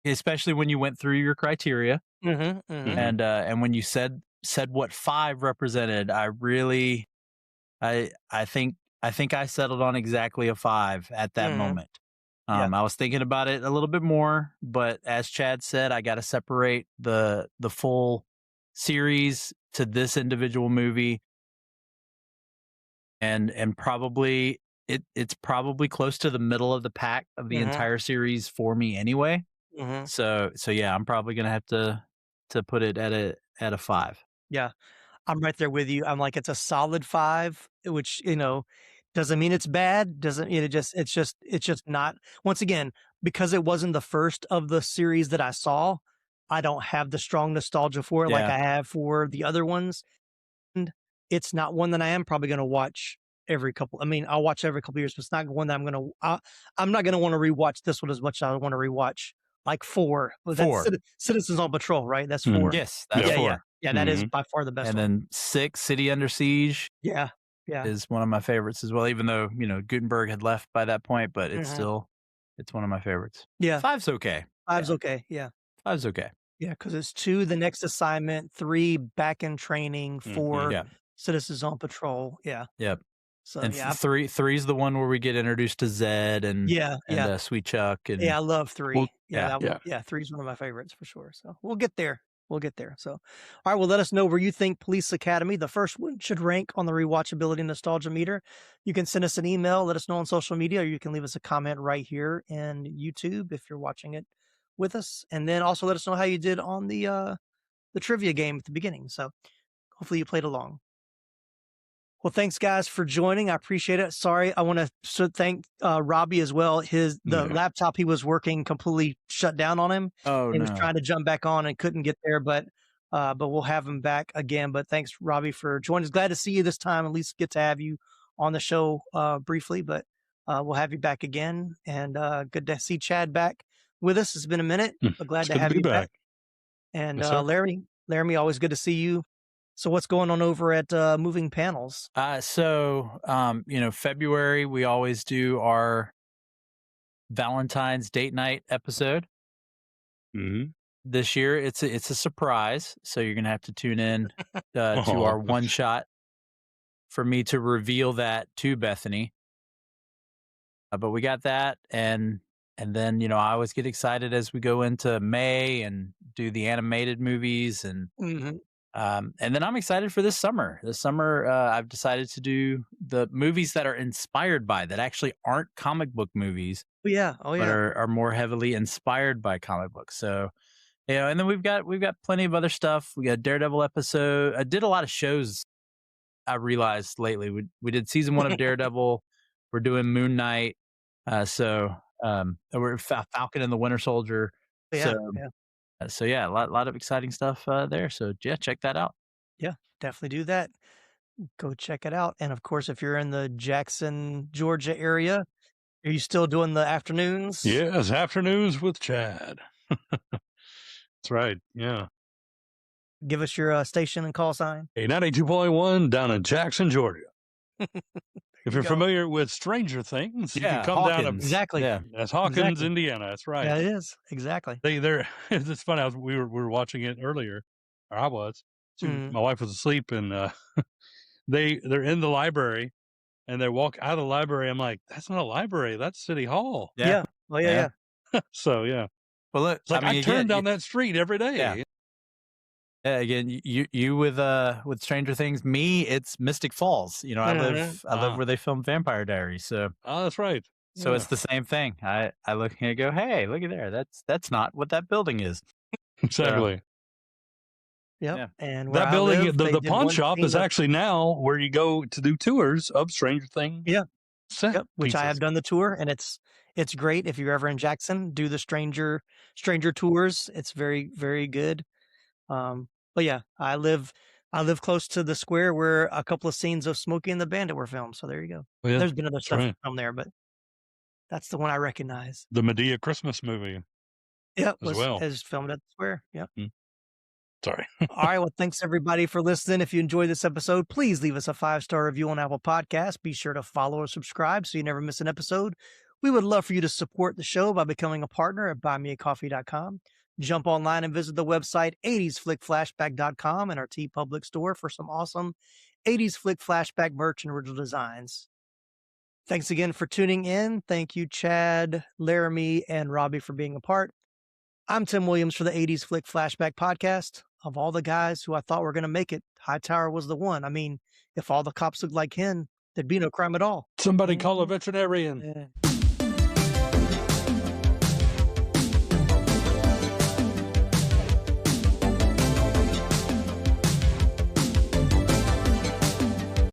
especially when you went through your criteria, and when you said what 5 represented, I think I settled on exactly a 5 at that moment. I was thinking about it a little bit more, but as Chad said, I got to separate the full series to this individual movie, and probably it's probably close to the middle of the pack of the entire series for me anyway. So yeah, I'm probably gonna have to put it at a 5. Yeah, I'm right there with you. I'm like, it's a solid 5, which, Doesn't mean it's bad. Doesn't it's just not. Once again, because it wasn't the first of the series that I saw, I don't have the strong nostalgia for it like Yeah. I have for the other ones. And it's not one that I am probably going to watch every couple. I mean, I'll watch every couple years, but it's not one that I'm not going to want to rewatch this one as much as I want to rewatch like 4. That's Four. Citizens on Patrol, right? That's Mhm. 4. Yes, that's yeah, 4. yeah, yeah. That is Mhm. by far the best And one. then 6, City Under Siege, Yeah, yeah. is one of my favorites as well. Even though Guttenberg had left by that point, but it's Mhm. it's one of my favorites. Yeah, 5's okay. 5's yeah. okay. Yeah. 5's okay. Yeah, because it's 2, the next assignment, 3, back in training, 4, Yeah. Citizens on Patrol. Yeah. Yep. So And yeah, 3's the one where we get introduced to Zed and yeah, yeah, Sweet Chuck and yeah. I love 3. Well, yeah, yeah, that one, yeah. 3 is one of my favorites for sure. So we'll get there. We'll get there. So, all right. Well, let us know where you think Police Academy, the first one, should rank on the rewatchability nostalgia meter. You can send us an email, let us know on social media, or you can leave us a comment right here in YouTube if you're watching it with us. And then also let us know how you did on the trivia game at the beginning. So hopefully you played along. Well, thanks guys for joining. I appreciate it. Sorry, I want to thank Robby as well. The laptop he was working completely shut down on him. Oh, He was no. trying to jump back on and couldn't get there, but we'll have him back again. But thanks, Robby, for joining us. Glad to see you this time. At least get to have you on the show briefly, but we'll have you back again. And good to see Chad back with us. It's been a minute, but glad to have you back. And Yes, sir. Laramy, always good to see you. So what's going on over at Moving Panels? February, we always do our Valentine's date night episode. Mhm. This year, it's a surprise. So you're going to have to tune in to our one shot for me to reveal that to Bethany. But we got that. And then, I always get excited as we go into May and do the animated movies and then I'm excited for this summer. This summer, I've decided to do the movies that are inspired by, that actually aren't comic book movies, Oh yeah. but are more heavily inspired by comic books. So, and then we've got plenty of other stuff. We got a Daredevil episode. I did a lot of shows. I realized lately we did season 1 of Daredevil. We're doing Moon Knight. We're Falcon and the Winter Soldier. Yeah. So a lot of exciting stuff there. So yeah, check that out. Yeah, definitely do that. Go check it out. And of course, if you're in the Jackson, Georgia area, are you still doing the afternoons? Yes, afternoons with Chad. That's right. Yeah. Give us your station and call sign. 92.1 down in Jackson, Georgia. If you're go. familiar with Stranger Things, you Yeah, can come down Hawkins. to Exactly. Yeah. that's Hawkins, Exactly. Indiana. That's right. Yeah, it is. Exactly. They're it's funny. We were watching it earlier, or I was. My wife was asleep, and they're in the library, and they walk out of the library. I'm like, that's not a library. That's City Hall. Yeah. Well, yeah. So yeah. Well, look, It's like I turn down that street every day. Yeah. Again, you with Stranger Things. Me, it's Mystic Falls. I live where they film Vampire Diaries. So that's right. So it's the same thing. I look and I go, hey, look at there. That's not what that building is. Exactly. Yep. Yeah. And That building, live, the pawn shop is actually now where you go to do tours of Stranger Things. Yeah. Set Yep, which I pieces. have done the tour, and it's great. If you're ever in Jackson, do the stranger tours. It's very, very good. But yeah, I live close to the square where a couple of scenes of Smokey and the Bandit were filmed. So there you go. Yeah, There's been other that's stuff right. from there, but that's the one I recognize. The Medea Christmas movie. Yep, as well. is filmed at the square. Yep. Sorry. All right. Well, thanks everybody for listening. If you enjoyed this episode, please leave us a 5-star review on Apple Podcasts. Be sure to follow or subscribe so you never miss an episode. We would love for you to support the show by becoming a partner at buymeacoffee.com. Jump online and visit the website 80sflickflashback.com and our TeePublic store for some awesome 80s Flick Flashback merch and original designs. Thanks again for tuning in. Thank you, Chad, Laramy, and Robby for being a part. I'm Tim Williams for the 80s Flick Flashback podcast. Of all the guys who I thought were going to make it, Hightower was the one. I mean, if all the cops looked like him, there'd be no crime at all. Somebody call a veterinarian. Yeah.